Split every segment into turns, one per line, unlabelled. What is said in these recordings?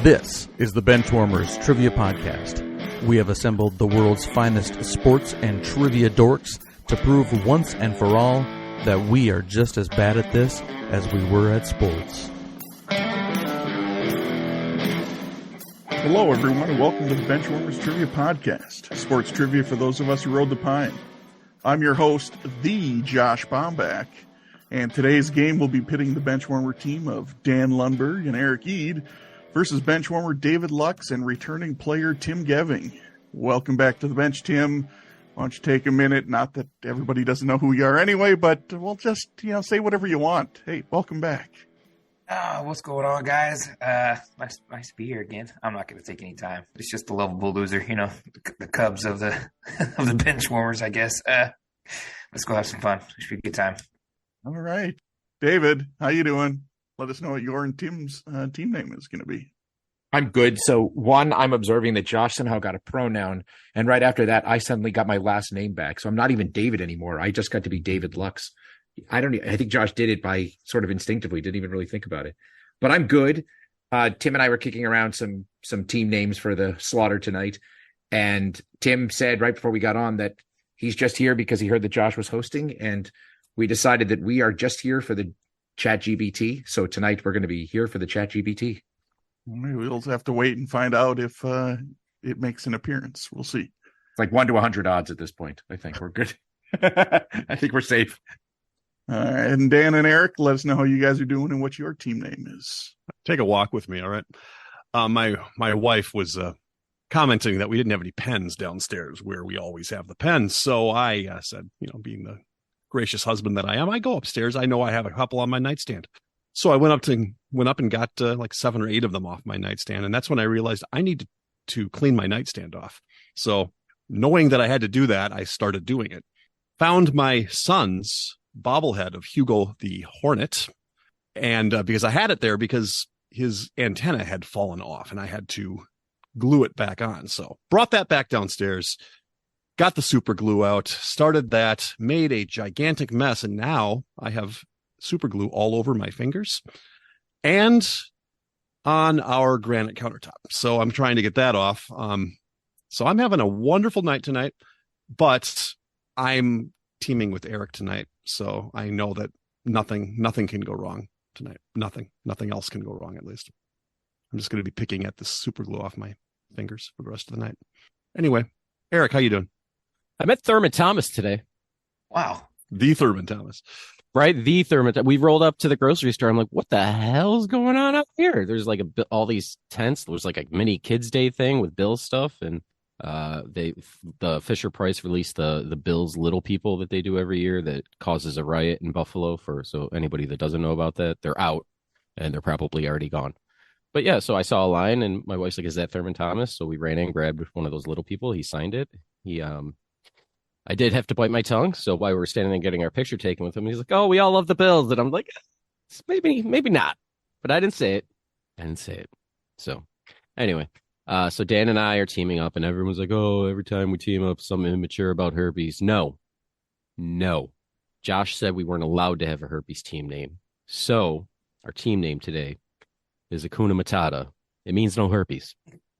This is the Benchwarmers Trivia Podcast. We have assembled the world's finest sports and trivia dorks to prove once and for all that we are just as bad at this as we were at sports.
Hello, everyone, and welcome to the Benchwarmers Trivia Podcast, sports trivia for those of us who rode the pine. I'm your host, the Josh Bombach, and today's game will be pitting the Benchwarmer team of Dan Lundberg and Eric Eade versus Benchwarmer David Lux and returning player Tim Geving. Welcome back to the bench, Tim. Why don't you take a minute? Not that everybody doesn't know who you are anyway, but we'll just, say whatever you want. Hey, welcome back.
What's going on, guys? Nice to be here again. I'm not going to take any time. It's just the lovable loser, the Cubs of the of the Benchwarmers, I guess. Let's go have some fun. It should be a good time.
All right. David, how you doing? Let us know what your and Tim's team name is going to be.
I'm good. So one, I'm observing that Josh somehow got a pronoun. And right after that, I suddenly got my last name back. So I'm not even David anymore. I just got to be David Lux. I think Josh did it by sort of instinctively, didn't even really think about it. But I'm good. Tim and I were kicking around some team names for the slaughter tonight. And Tim said right before we got on that he's just here because he heard that Josh was hosting. And we decided that we are just here for the ChatGPT. So tonight we're going to be here for the ChatGPT.
We'll have to wait and find out if it makes an appearance. We'll see.
It's like 1 to 100 odds at this point. I think we're good. I think we're safe.
And Dan and Eric, let us know how you guys are doing and what your team name is.
Take a walk with me, all right? My wife was commenting that we didn't have any pens downstairs where we always have the pens. So I said, being the gracious husband that I am, I go upstairs. I know I have a couple on my nightstand. So I went up and got like 7 or 8 of them off my nightstand. And that's when I realized I needed to clean my nightstand off. So knowing that I had to do that, I started doing it. Found my son's bobblehead of Hugo the Hornet. And because I had it there because his antenna had fallen off and I had to glue it back on. So brought that back downstairs, got the super glue out, started that, made a gigantic mess. And now I have super glue all over my fingers and on our granite countertop. So I'm trying to get that off. So I'm having a wonderful night tonight, but I'm teaming with Eric tonight. So I know that nothing can go wrong tonight. Nothing else can go wrong, at least. I'm just going to be picking at the super glue off my fingers for the rest of the night. Anyway, Eric, how you doing?
I met Thurman Thomas today.
Wow.
The Thurman Thomas.
Right? The Thurman. We rolled up to the grocery store. I'm like, what the hell's going on up here? There's like all these tents. There was like a mini kids day thing with Bill's stuff. And the Fisher Price released the Bill's Little People that they do every year that causes a riot in Buffalo. So anybody that doesn't know about that, they're out and they're probably already gone. But yeah, so I saw a line and my wife's like, is that Thurman Thomas? So we ran in, grabbed one of those little people. He signed it. I did have to bite my tongue. So while we were standing there getting our picture taken with him, he's like, oh, we all love the Bills. And I'm like, maybe not. But I didn't say it. So anyway, so Dan and I are teaming up and everyone's like, oh, every time we team up, something immature about herpes. No. Josh said we weren't allowed to have a herpes team name. So our team name today is Hakuna Matata. It means no herpes.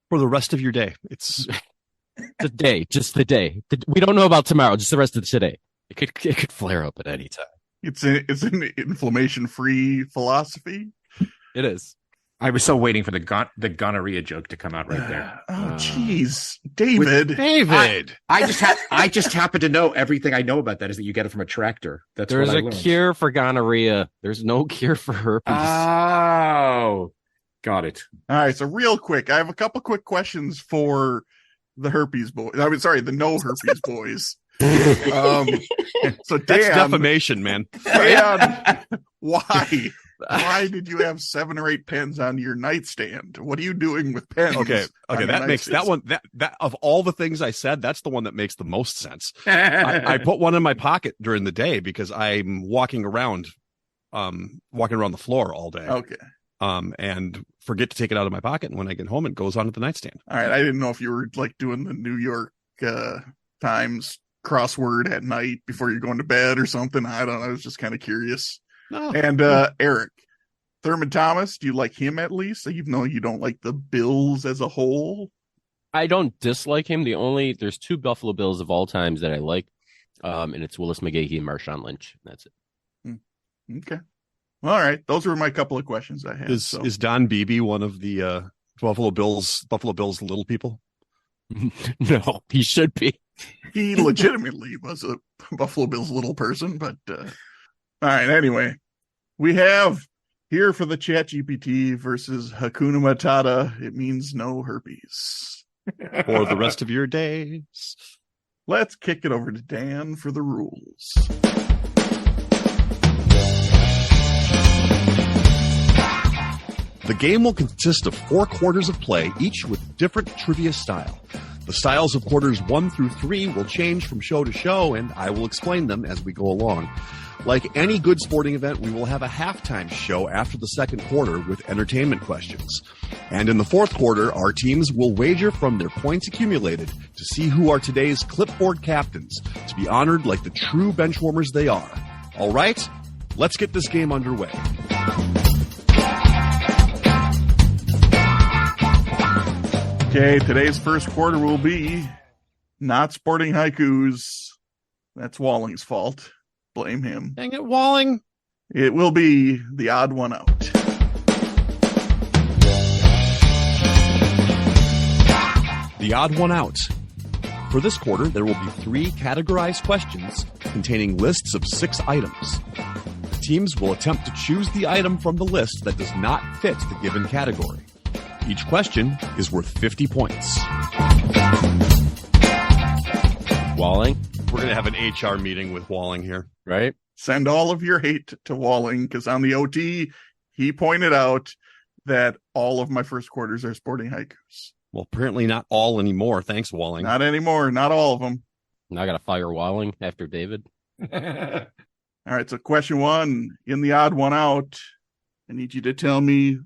For the rest of your day. It's...
just the day. We don't know about tomorrow, just the rest of today. It could flare up at any time.
It's an inflammation-free philosophy.
It is.
I was so waiting for the gonorrhea joke to come out right there.
Oh, jeez, David.
I just happen to know everything I know about that is that you get it from a tractor.
There's a cure for gonorrhea. There's no cure for herpes.
Oh, got it.
All right, so real quick, I have a couple quick questions for the herpes boys. The no herpes boys. So Dan,
that's defamation, man.
Dan, why did you have 7 or 8 pens on your nightstand? What are you doing with pens?
Okay, that makes that one that of all the things I said, that's the one that makes the most sense. I put one in my pocket during the day because I'm walking around the floor all day.
Okay.
And forget to take it out of my pocket. And when I get home, it goes onto the nightstand.
All right. I didn't know if you were like doing the New York Times crossword at night before you're going to bed or something. I don't know. I was just kind of curious.
No.
And Eric, Thurman Thomas, do you like him at least, even though you don't like the Bills as a whole?
I don't dislike him. There's two Buffalo Bills of all times that I like, and it's Willis McGahee and Marshawn Lynch. That's it.
Okay. All right. Those were my couple of questions I had.
Is Don Beebe one of the Buffalo Bills little people?
No, he should be.
He legitimately was a Buffalo Bills little person, but all right. Anyway, we have here for the ChatGPT versus Hakuna Matata. It means no herpes
For the rest of your days.
Let's kick it over to Dan for the rules.
The game will consist of 4 quarters of play, each with different trivia style. The styles of quarters 1 through 3 will change from show to show, and I will explain them as we go along. Like any good sporting event, we will have a halftime show after the second quarter with entertainment questions. And in the fourth quarter, our teams will wager from their points accumulated to see who are today's clipboard captains, to be honored like the true benchwarmers they are. All right, let's get this game underway.
Okay, today's first quarter will be not sporting haikus. That's Walling's fault. Blame him.
Dang it, Walling.
It will be the odd one out.
The odd one out. For this quarter, there will be 3 categorized questions containing lists of 6 items. The teams will attempt to choose the item from the list that does not fit the given category. Each question is worth 50 points.
Walling,
We're going to have an HR meeting with Walling here.
right?
Send all of your hate to Walling, because on the OT, he pointed out that all of my first quarters are sporting haikus.
Well, apparently not all anymore. Thanks, Walling.
Not anymore. Not all of them.
Now I got to fire Walling after David.
All right, so question 1, in the odd one out, I need you to tell me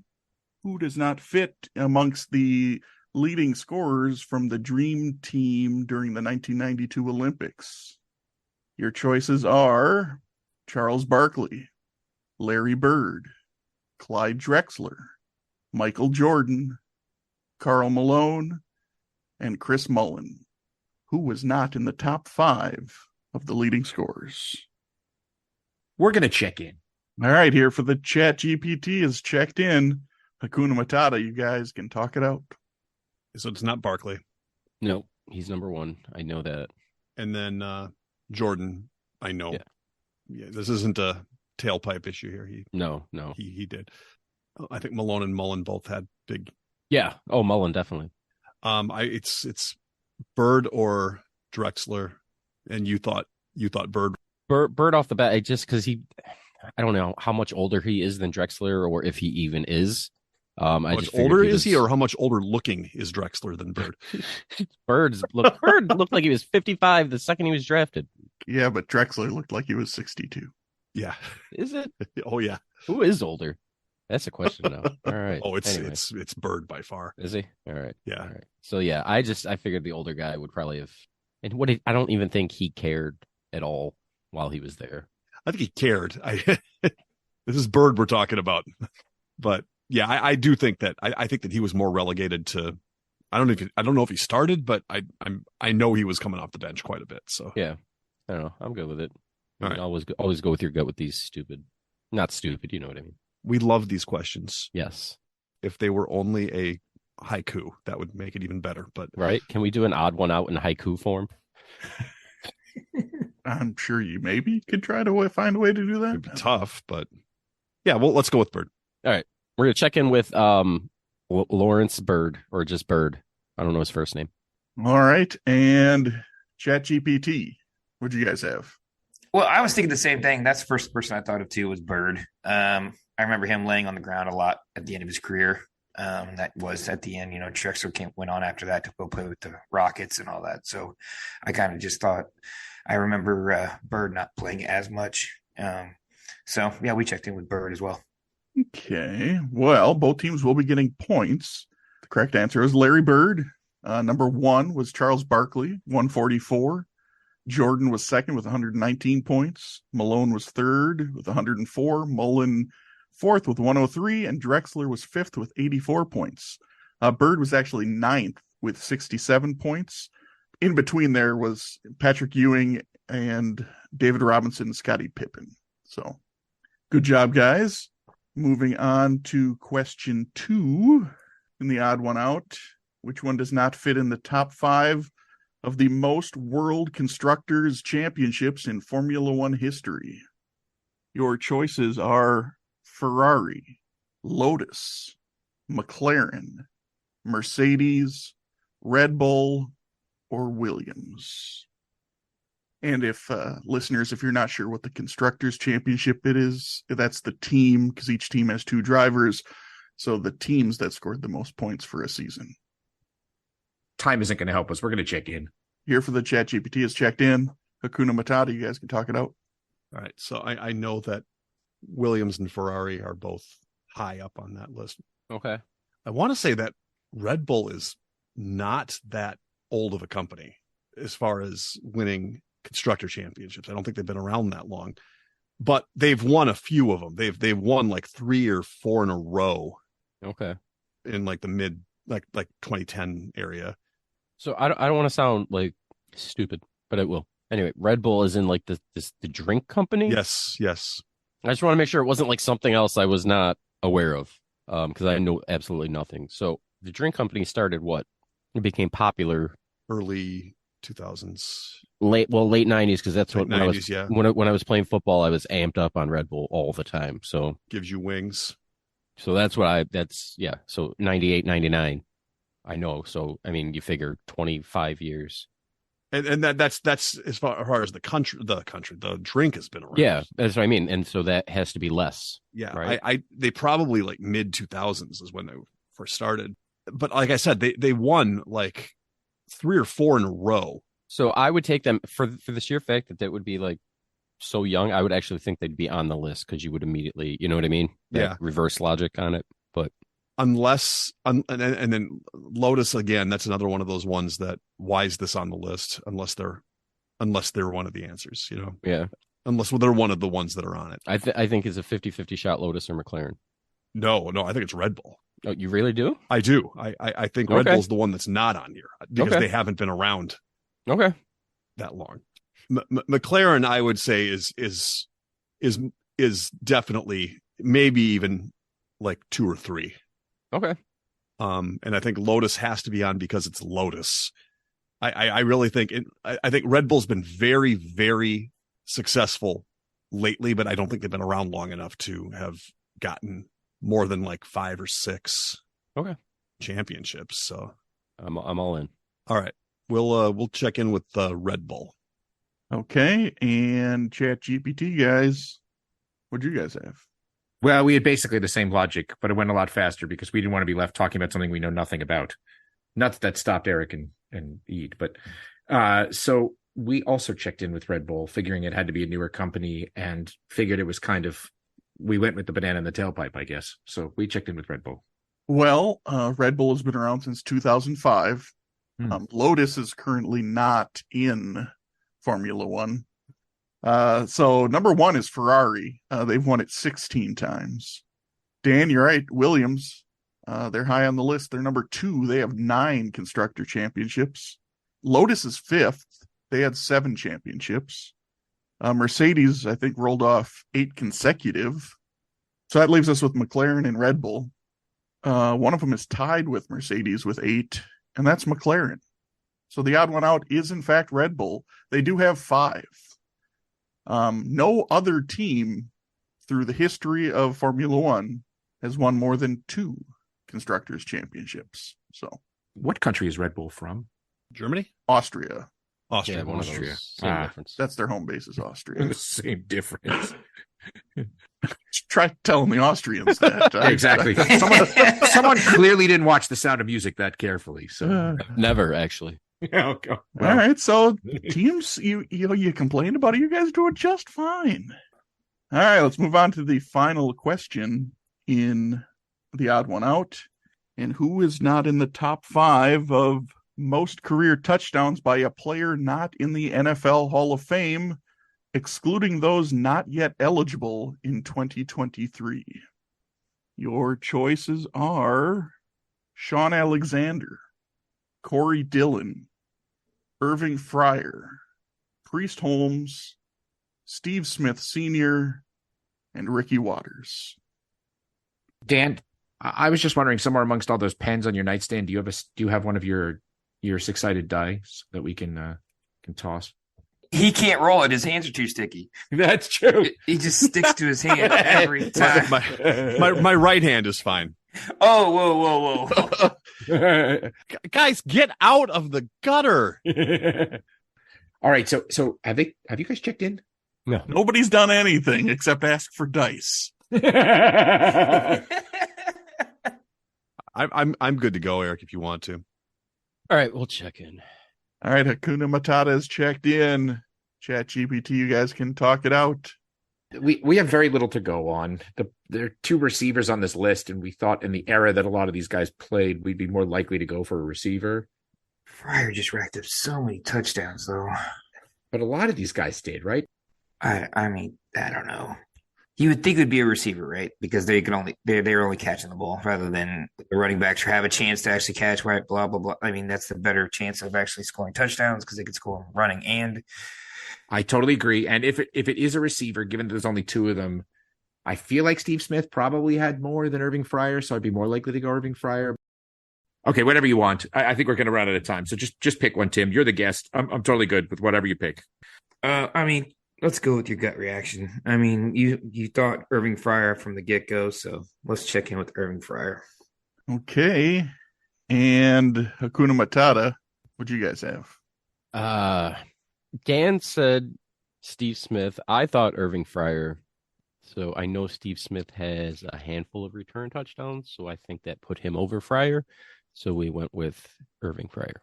who does not fit amongst the leading scorers from the Dream Team during the 1992 Olympics. Your choices are Charles Barkley, Larry Bird, Clyde Drexler, Michael Jordan, Karl Malone, and Chris Mullin. Who was not in the top 5 of the leading scorers?
We're going to check in.
All right, here for the chat GPT is checked in. Hakuna Matata, you guys can talk it out.
So it's not Barkley.
No, he's number 1. I know that.
And then Jordan, I know.
Yeah,
this isn't a tailpipe issue here.
No.
He did. I think Malone and Mullen both had big.
Yeah. Oh, Mullen, definitely.
It's Bird or Drexler, and you thought Bird.
Bird off the bat, just because I don't know how much older he is than Drexler, or if he even is.
How much older is he, or how much older looking is Drexler than Bird?
Bird looked like he was 55 the second he was drafted.
Yeah, but Drexler looked like he was 62.
Yeah.
Is it?
Oh yeah.
Who is older? That's a question now. All right.
Oh,
Anyway.
it's Bird by far.
Is he? All right.
Yeah.
All right. So yeah, I figured the older guy would probably have. And I don't even think he cared at all while he was there.
I think he cared. This is Bird we're talking about, but yeah, I do think that I think that he was more relegated to. I don't know if he started, but I know he was coming off the bench quite a bit. So
yeah, I don't know. I'm good with it.
All right.
Always go with your gut with these not stupid. You know what I mean?
We love these questions.
Yes.
If they were only a haiku, that would make it even better. But
right? Can we do an odd one out in haiku form?
I'm sure you maybe could try to find a way to do that.
it'd be tough, but yeah, well, let's go with Bird.
All right. We're going to check in with Lawrence Bird, or just Bird. I don't know his first name.
All right. And ChatGPT, what do you guys have?
Well, I was thinking the same thing. That's the first person I thought of too was Bird. I remember him laying on the ground a lot at the end of his career. That was at the end, Drexler went on after that to go play with the Rockets and all that. So I kind of just thought, I remember Bird not playing as much. So yeah, we checked in with Bird as well.
Okay. Well, both teams will be getting points. The correct answer is Larry Bird. Number 1 was Charles Barkley, 144. Jordan was second with 119 points. Malone was third with 104. Mullen fourth with 103, and Drexler was fifth with 84 points. Bird was actually ninth with 67 points. In between there was Patrick Ewing and David Robinson and Scottie Pippen. So good job, guys. Moving on to question 2 in the odd one out. Which one does not fit in the top 5 of the most World Constructors Championships in Formula One history? Your choices are Ferrari, Lotus, McLaren, Mercedes, Red Bull, or Williams. And if listeners, if you're not sure what the Constructors Championship it is, that's the team, because each team has 2 drivers. So the teams that scored the most points for a season.
Time isn't going to help us. We're going to check in.
Here for the chat GPT is checked in. Hakuna Matata, you guys can talk it out.
All right. So I know that Williams and Ferrari are both high up on that list.
Okay.
I want to say that Red Bull is not that old of a company as far as winning constructor championships. I don't think they've been around that long, but they've won a few of them. They've won like 3 or 4 in a row.
Okay.
In like the mid, like 2010 area.
So I don't want to sound like stupid, but it will. Anyway, Red Bull is in like the drink company.
Yes.
I just want to make sure it wasn't like something else I was not aware of, because I know absolutely nothing. So the drink company started what? It became popular
Early 2000s.
late 90s, because that's
Late
what
90s, yeah.
when I was playing football, I was amped up on Red Bull all the time. So
Gives you wings.
So So 98, 99, I know. So, I mean, you figure 25 years.
And that's as far as the drink has been around.
Yeah, that's what I mean. And so that has to be less.
Yeah.
Right?
They probably like mid 2000s is when they first started. But like I said, they won like 3 or 4 in a row.
So I would take them for the sheer fact that would be like so young. I would actually think they'd be on the list, because you would immediately, you know what I mean?
Yeah.
Reverse logic on it. But
unless and then Lotus again, that's another one of those ones that why is this on the list unless they're one of the answers, you know?
Yeah.
Unless they're one of the ones that are on it.
I think it's a 50-50 shot, Lotus or McLaren.
No, I think it's Red Bull.
Oh, you really do?
I do. I think Red Bull's the one that's not on here because they haven't been around that long. McLaren, I would say, is definitely maybe even like 2 or 3.
Okay.
And I think Lotus has to be on because it's Lotus. I really think I think Red Bull's been very, very successful lately, but I don't think they've been around long enough to have gotten more than like 5 or 6 championships. So
I'm all in.
All right. We'll check in with Red Bull.
Okay, and Chat GPT guys, what'd you guys have?
Well, we had basically the same logic, but it went a lot faster because we didn't want to be left talking about something we know nothing about. Not that that stopped Eric and Ede, but so we also checked in with Red Bull, figuring it had to be a newer company, and figured it was we went with the banana in the tailpipe, I guess. So we checked in with Red Bull.
Well, Red Bull has been around since 2005. Lotus is currently not in Formula One. So number 1 is Ferrari. They've won it 16 times. Dan, you're right. Williams, they're high on the list. They're number 2. They have 9 constructor championships. Lotus is 5th. They had 7 championships. Mercedes, I think, rolled off 8 consecutive. So that leaves us with McLaren and Red Bull. One of them is tied with Mercedes with 8, and that's McLaren. So the odd one out is, in fact, Red Bull. They do have 5. No other team through the history of Formula One has won more than 2 constructors championships. So,
what country is Red Bull from?
Germany?
Austria.
Yeah, one of those. Same difference.
That's their home base is Austria.
Same difference.
Try telling the Austrians that.
Exactly. Someone clearly didn't watch The Sound of Music that carefully. So
Never actually.
Okay.
All right, so teams, you complained about it. You guys doing just fine. All right, let's move on to the final question in the odd one out. And who is not in the top 5 of most career touchdowns by a player not in the NFL Hall of Fame, excluding those not yet eligible in 2023? Your choices are Sean Alexander, Corey Dillon, Irving Fryer, Priest Holmes, Steve Smith Sr., and Ricky Waters.
Dan, I was just wondering, somewhere amongst all those pens on your nightstand, do you have one of your six-sided dice that we can toss?
He can't roll it. His hands are too sticky.
That's true.
He just sticks to his hand every time.
My right hand is fine.
Oh, whoa.
Guys, get out of the gutter.
All right, so have you guys checked in?
No.
Nobody's done anything except ask for dice.
I'm good to go, Eric, if you want to.
All right, we'll check in.
All right, Hakuna Matata is checked in. ChatGPT, you guys can talk it out.
We have very little to go on. There are two receivers on this list, and we thought in the era that a lot of these guys played, we'd be more likely to go for a receiver.
Fryer just racked up so many touchdowns, though.
But a lot of these guys did, right?
I mean, I don't know. You would think it would be a receiver, right? Because they're only catching the ball rather than the running backs have a chance to actually catch, right? Blah blah blah. I mean, that's the better chance of actually scoring touchdowns because they could score running and.
I totally agree. And if it is a receiver, given that there's only two of them, I feel like Steve Smith probably had more than Irving Fryer, so I'd be more likely to go Irving Fryer. Okay, whatever you want. I think we're going to run out of time, so just pick one, Tim. You're the guest. I'm totally good with whatever you pick.
I mean, let's go with your gut reaction. I mean, you thought Irving Fryer from the get-go, so let's check in with Irving Fryer.
Okay. And Hakuna Matata, what'd you guys have?
Dan said Steve Smith. I thought Irving Fryer. So I know Steve Smith has a handful of return touchdowns, so I think that put him over Fryer. So we went with Irving Fryer.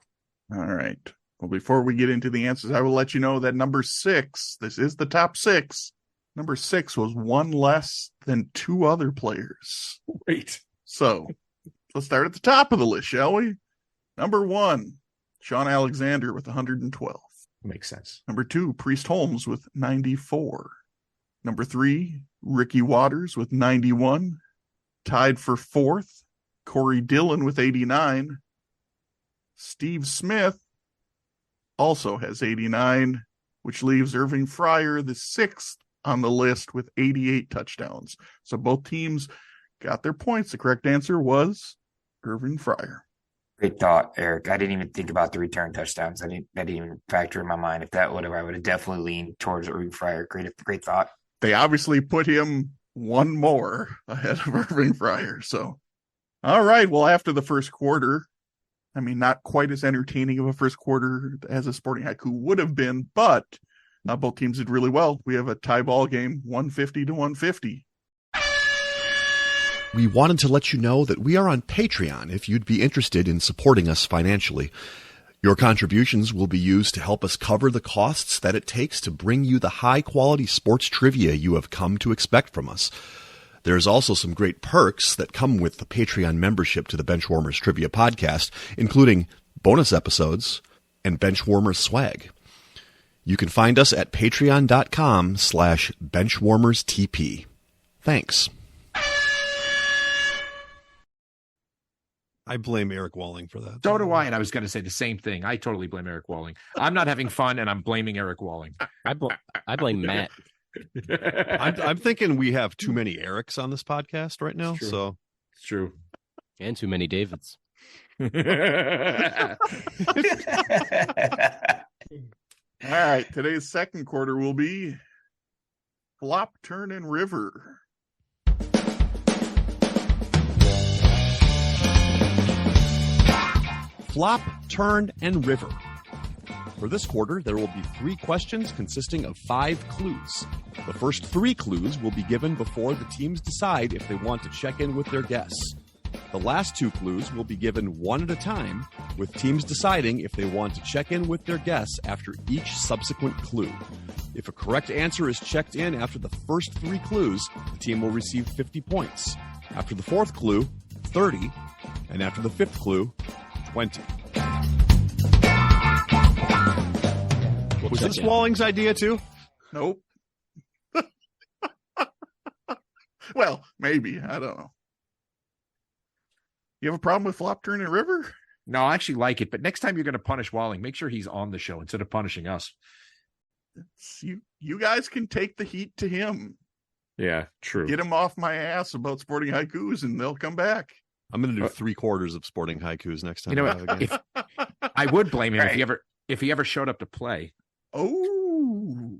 All right. Well, before we get into the answers, I will let you know that number 6, this is the top 6. Number 6 was one less than two other players.
Wait.
So let's start at the top of the list, shall we? Number 1, Sean Alexander with 112.
Makes sense.
Number 2, Priest Holmes with 94. Number 3, Ricky Waters with 91. Tied for 4th, Corey Dillon with 89. Steve Smith also has 89, which leaves Irving Fryer the 6th on the list with 88 touchdowns. So both teams got their points. The correct answer was Irving Fryer.
Great thought, Eric. I didn't even think about the return touchdowns. That didn't even factor in my mind. If that would have, I would have definitely leaned towards Irving Fryer. Great thought.
They obviously put him one more ahead of Irving Fryer. So, all right. Well, after the first quarter, I mean, not quite as entertaining of a first quarter as a Sporting Haiku would have been, but both teams did really well. We have a tie ball game, 150 to 150.
We wanted to let you know that we are on Patreon if you'd be interested in supporting us financially. Your contributions will be used to help us cover the costs that it takes to bring you the high-quality sports trivia you have come to expect from us. There's also some great perks that come with the Patreon membership to the Benchwarmers Trivia Podcast, including bonus episodes and Benchwarmers swag. You can find us at patreon.com/benchwarmerstp. Thanks.
I blame Eric Walling for that.
So do I, and I was going to say the same thing. I totally blame Eric Walling. I'm not having fun, and I'm blaming Eric Walling.
I blame Matt.
I'm thinking we have too many Erics on this podcast right now.
It's true.
So
It's true.
And too many Davids.
All right. Today's second quarter will be Flop, Turn, and River.
Flop, Turn, and River. For this quarter, there will be 3 questions consisting of 5 clues. The first 3 clues will be given before the teams decide if they want to check in with their guests. The last 2 clues will be given one at a time, with teams deciding if they want to check in with their guests after each subsequent clue. If a correct answer is checked in after the first 3 clues, the team will receive 50 points. After the 4th clue, 30, and after the 5th clue, 20. Was this Walling's idea too?
Nope. Well, maybe. I don't know. You have a problem with Flop Turning River?
No, I actually like it, but next time you're going to punish Walling, make sure he's on the show instead of punishing us.
You guys can take the heat to him.
Yeah, true.
Get him off my ass about sporting haikus, and they'll come back.
I'm going to do 3/4 of sporting haikus next time.
You know
we have a game.
I would blame him
Right.
if he ever showed up to play.
Oh,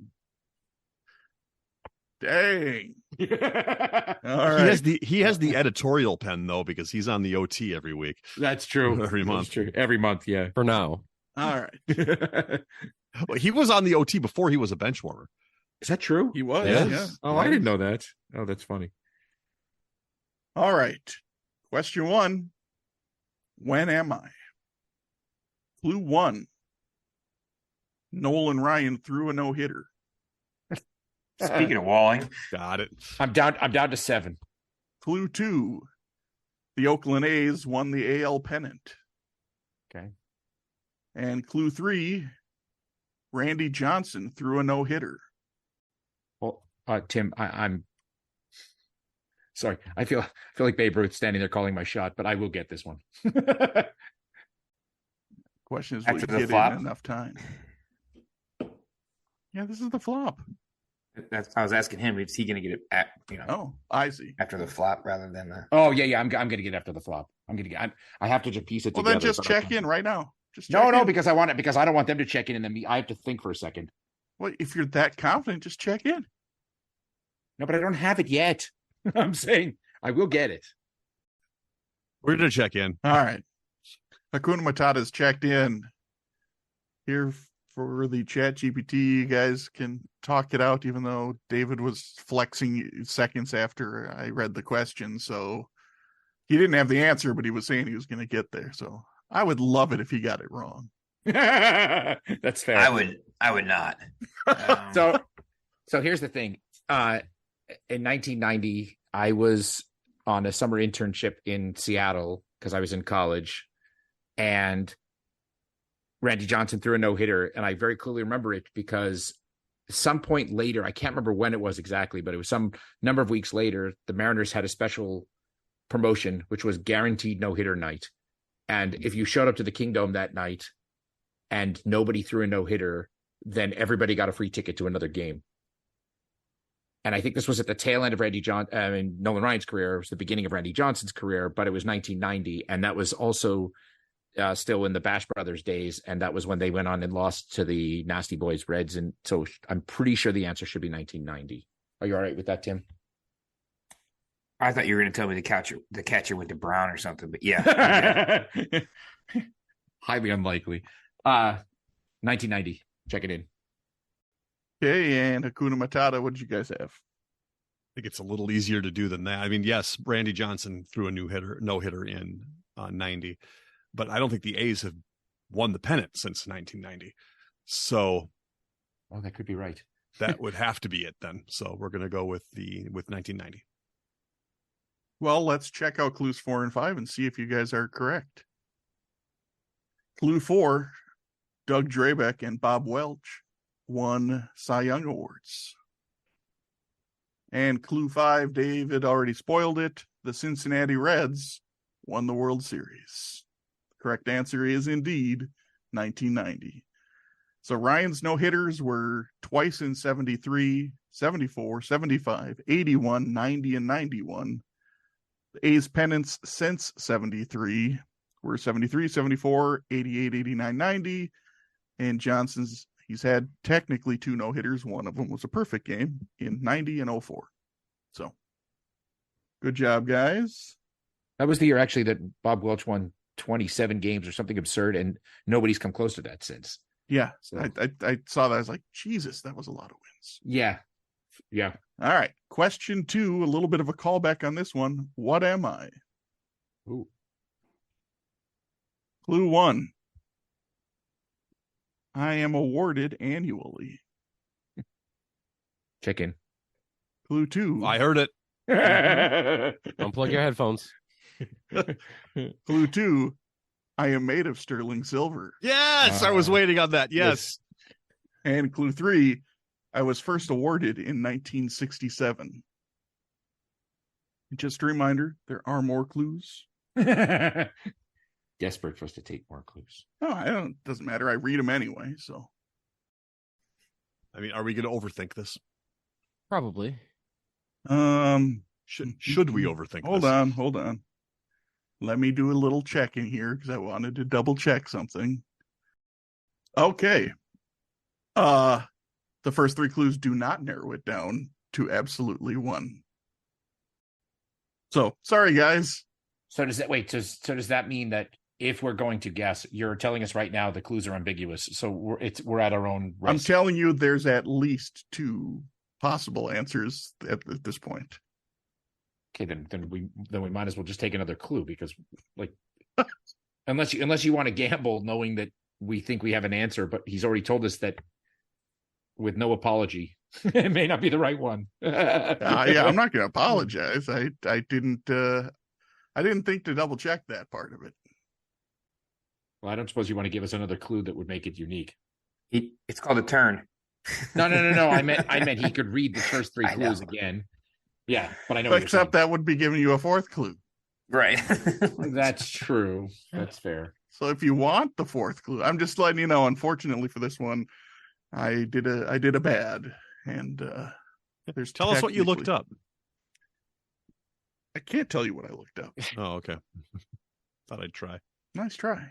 dang! All
He
right.
has the editorial pen though, because he's on the OT every week.
That's true.
Every month.
That's true. Every month, yeah.
For now.
All right.
Well, he was on the OT before he was a bench warmer.
Is that true?
He was.
Yes.
Yeah.
Oh, I didn't know that. Oh, that's funny.
All right. Question 1. When am I? Clue 1. Nolan Ryan threw a no-hitter.
Speaking of Walling,
Got it.
I'm down to 7.
Clue 2. The Oakland A's won the AL pennant.
Okay.
And clue 3. Randy Johnson threw a no-hitter.
Well, Tim, I'm sorry. I feel like Babe Ruth standing there calling my shot, but I will get this one.
Question is, will
After
you
the
get
flop?
in enough time? Yeah, this is the flop.
I was asking him, is he going to get it
Oh, I see.
after the flop rather than the.
Oh yeah. I'm going to get after the flop. I have to just piece it
Well,
together.
then just
but I
check
can't.
in right now. Just check
No,
in.
because I don't want them to check in and then I have to think for a second.
Well, if you're that confident, just check in.
No, but I don't have it yet. I'm saying I will get it.
We're going to check in.
All right. Hakuna Matata's checked in. Here for the chat GPT, you guys can talk it out, even though David was flexing seconds after I read the question. So he didn't have the answer, but he was saying he was going to get there. So I would love it if he got it wrong.
That's fair.
I would not.
So here's the thing. In 1990, I was on a summer internship in Seattle because I was in college, and Randy Johnson threw a no-hitter, and I very clearly remember it because some point later, I can't remember when it was exactly, but it was some number of weeks later, the Mariners had a special promotion, which was guaranteed no-hitter night. And if you showed up to the Kingdome that night and nobody threw a no-hitter, then everybody got a free ticket to another game. And I think this was at the tail end of Nolan Ryan's career. It was the beginning of Randy Johnson's career, but it was 1990. And that was also still in the Bash Brothers days. And that was when they went on and lost to the Nasty Boys Reds. And so I'm pretty sure the answer should be 1990. Are you all right with that, Tim?
I thought you were going to tell me the catcher went to Brown or something, but yeah.
Highly unlikely. 1990. Check it in.
Okay, and Hakuna Matata, what did you guys have?
I think it's a little easier to do than that. I mean, yes, Randy Johnson threw a no-hitter in 90, but I don't think the A's have won the pennant since 1990. So
that could be right.
that would have to be it then. So we're going to go with 1990.
Well, let's check out clues 4 and 5 and see if you guys are correct. Clue 4, Doug Drabeck and Bob Welch won Cy Young Awards. And clue 5, David already spoiled it. The Cincinnati Reds won the World Series. The correct answer is indeed 1990. So Ryan's no-hitters were twice in 73, 74, 75, 81, 90, and 91. The A's pennants since 73 were 73, 74, 88, 89, 90. And Johnson's, he's had technically 2 no-hitters. One of them was a perfect game in 90 and 04. So, good job, guys.
That was the year actually that Bob Welch won 27 games or something absurd, and nobody's come close to that since.
Yeah,
So,
I saw that. I was like, Jesus, that was a lot of wins.
yeah.
All right. Question 2, a little bit of a callback on this one. What am I?
Ooh.
Clue 1. I am awarded annually.
Check in.
Clue 2.
I heard it.
Unplug your headphones.
Clue 2. I am made of sterling silver.
Yes, I was waiting on that. Yes.
And clue 3. I was first awarded in 1967. Just a reminder, there are more clues.
Desperate for us to take more clues.
Oh, doesn't matter. I read them anyway. So,
I mean, are we going to overthink this?
Probably.
Should we overthink
hold
this?
Hold on. Let me do a little checking here because I wanted to double check something. Okay. The first three clues do not narrow it down to absolutely one. So, sorry, guys.
So does that mean that if we're going to guess, you're telling us right now the clues are ambiguous, so we're at our own risk?
I'm telling you, there's at least two possible answers at this point.
Okay, then we might as well just take another clue because, like, unless you want to gamble, knowing that we think we have an answer, but he's already told us that with no apology, it may not be the right one.
Yeah, I'm not going to apologize. I didn't think to double check that part of it.
Well, I don't suppose you want to give us another clue that would make it unique.
It's called a turn.
No. I meant he could read the first three clues again. Yeah, but I know.
Except that would be giving you a fourth clue.
Right.
That's true. That's fair.
So if you want the fourth clue, I'm just letting you know. Unfortunately for this one, I did a bad, and
tell us what you looked up.
I can't tell you what I looked up.
Oh, okay. Thought I'd try.
Nice try.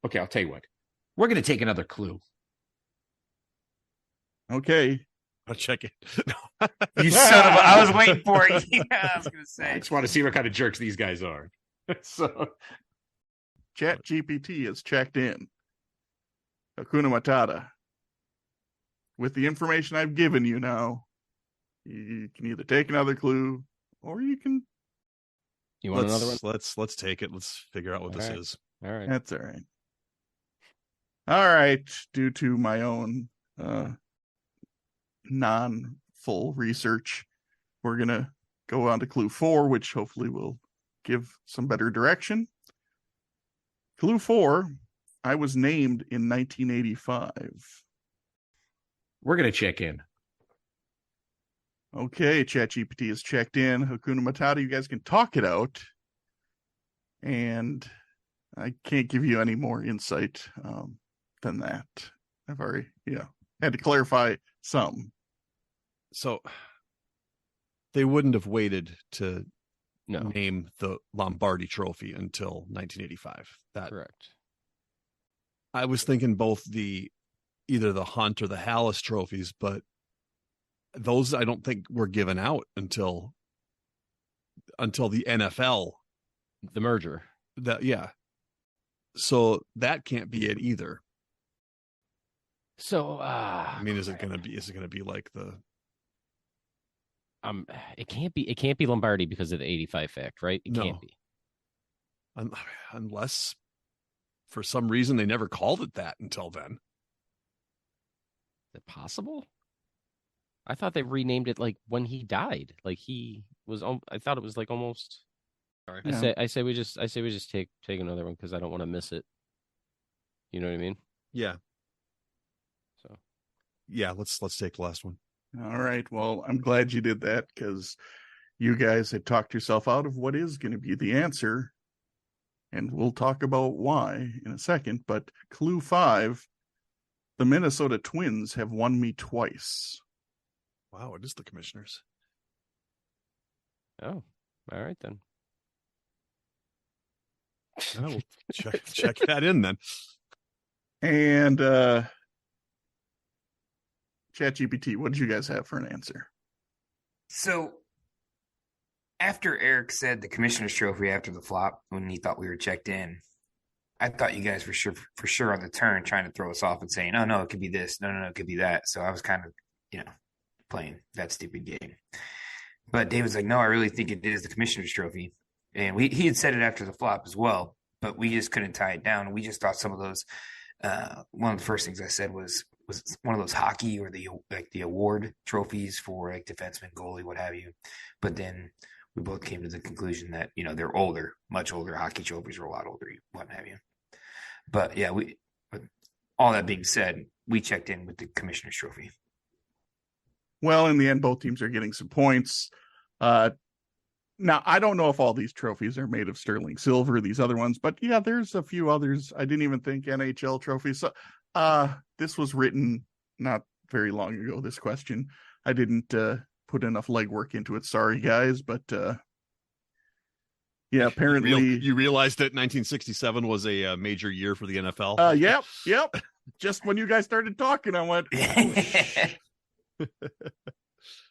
Okay, I'll tell you what. We're going to take another clue.
Okay.
I'll check it.
You son of a... I was waiting for it. Yeah, I was going to say.
I just want to see what kind of jerks these guys are. So,
ChatGPT has checked in. Hakuna Matata. With the information I've given you now, you can either take another clue or you can.
You want another one?
Let's take it. Let's figure out what this is.
All right.
That's all right. All right. Due to my own non-full research, we're going to go on to clue 4, which hopefully will give some better direction. Clue 4, I was named in 1985.
we're going to check in.
Okay, ChatGPT has checked in. Hakuna Matata, you guys can talk it out. And I can't give you any more insight than that. I've already, had to clarify some.
So they wouldn't have waited to
No.
name the Lombardi Trophy until 1985.
Correct.
I was thinking both either the Hunt or the Hallis trophies, but those I don't think were given out until the NFL.
The merger.
So that can't be it either.
So
I mean, is it gonna be like the
it can't be Lombardi because of the 85 fact, right? It can't be.
Unless for some reason they never called it that until then.
Is it possible? I thought they renamed it like when he died. Like he was. I thought it was like almost.
Sorry.
I say we just take another one because I don't want to miss it. You know what I mean?
Yeah.
So.
Yeah, let's take the last one.
All right. Well, I'm glad you did that because you guys had talked yourself out of what is going to be the answer. And we'll talk about why in a second. But clue 5, the Minnesota Twins have won me twice.
Wow, it is the Commissioners.
Oh, all right then.
Oh, we'll check that in then.
And ChatGPT, what did you guys have for an answer?
So after Eric said the Commissioner's Trophy after the flop, when he thought we were checked in, I thought you guys were for sure on the turn trying to throw us off and saying, oh, no, it could be this. No, it could be that. So I was kind of, playing that stupid game. But Dave was like, no, I really think it is the Commissioner's Trophy. And he had said it after the flop as well, but we just couldn't tie it down. We just thought some of those, one of the first things I said was one of those hockey or the award trophies for like defenseman, goalie, what have you. But then we both came to the conclusion that, they're older, much older. Hockey trophies are a lot older, what have you. But yeah, with all that being said, we checked in with the Commissioner's Trophy.
Well, in the end, both teams are getting some points. Now, I don't know if all these trophies are made of sterling silver, these other ones, but yeah, there's a few others. I didn't even think NHL trophies. So, this was written not very long ago, this question. I didn't put enough legwork into it. Sorry, guys, but yeah, apparently.
You realized that 1967 was a major year for the NFL?
Yep. Just when you guys started talking, I went,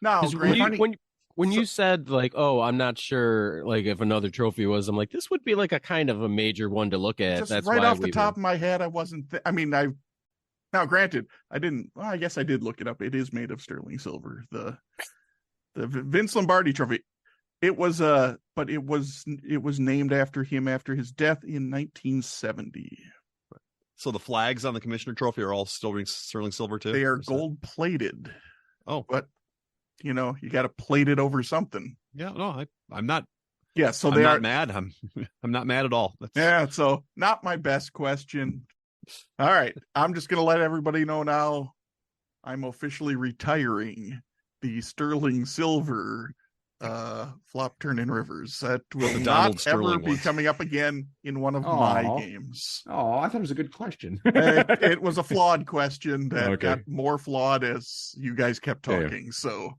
no,
when you said like, oh, I'm not sure like if another trophy was, I'm like, this would be like a kind of a major one to look at.
Just
That's
right
why
off the top of my head, I wasn't. Now, granted, I didn't. Well, I guess I did look it up. It is made of sterling silver. The Vince Lombardi Trophy. It was but it was named after him after his death in 1970.
So the flags on the Commissioner Trophy are all sterling silver too.
They are gold plated.
Oh,
but you got to plate it over something.
Yeah, no, I'm not.
Yeah, so
I'm
they
not
are
mad. I'm not mad at all.
Yeah, so not my best question. All right, I'm just gonna let everybody know now. I'm officially retiring the sterling silver flop turn in rivers. That will not ever be coming up again in one of my games.
Oh, I thought it was a good question.
It was a flawed question that got more flawed as you guys kept talking. Yeah. So,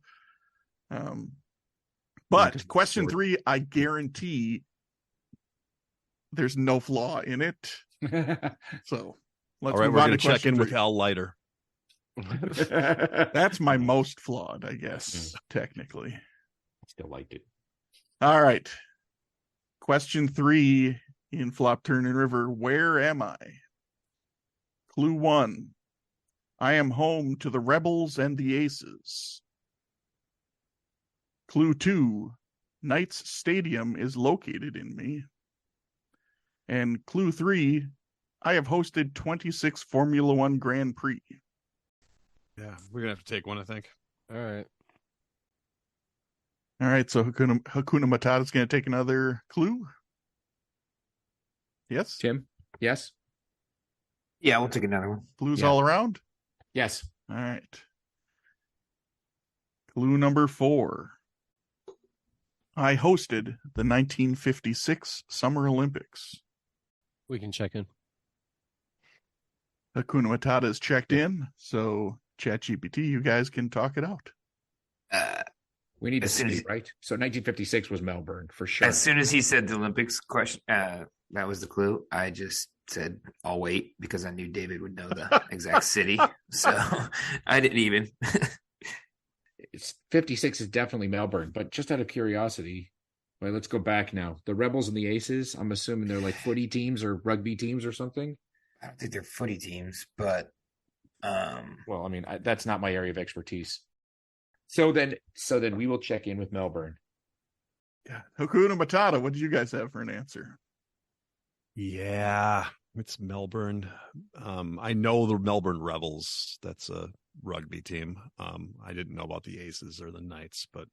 but question 3, I guarantee there's no flaw in it. So let's
all right, we're going to check in 3. With Al Leiter.
That's my most flawed, I guess, technically.
I still liked it.
All right. Question 3 in Flop, Turn, and River. Where am I? Clue 1. I am home to the Rebels and the Aces. Clue 2. Knights Stadium is located in me. And clue 3. I have hosted 26 Formula One Grand Prix.
Yeah, we're going to have to take one, I think.
All right.
All right, so Hakuna Matata is going to take another clue. Yes?
Tim? Yes?
Yeah, we'll take another one.
Clues all around?
Yes.
All right. Clue number 4. I hosted the 1956 Summer Olympics.
We can check in.
Hakuna Matata is checked in, so ChatGPT, you guys can talk it out.
We need to see, right? So 1956 was Melbourne, for sure.
As soon as he said the Olympics question, that was the clue, I just said, I'll wait, because I knew David would know the exact city. So I didn't even.
56 is definitely Melbourne, but just out of curiosity, well, let's go back now. The Rebels and the Aces, I'm assuming they're like footy teams or rugby teams or something?
I don't think they're footy teams, but...
Well, I mean, that's not my area of expertise. So then we will check in with Melbourne.
Yeah. Hakuna Matata, what did you guys have for an answer?
Yeah, it's Melbourne. I know the Melbourne Rebels. That's a rugby team. I didn't know about the Aces or the Knights, but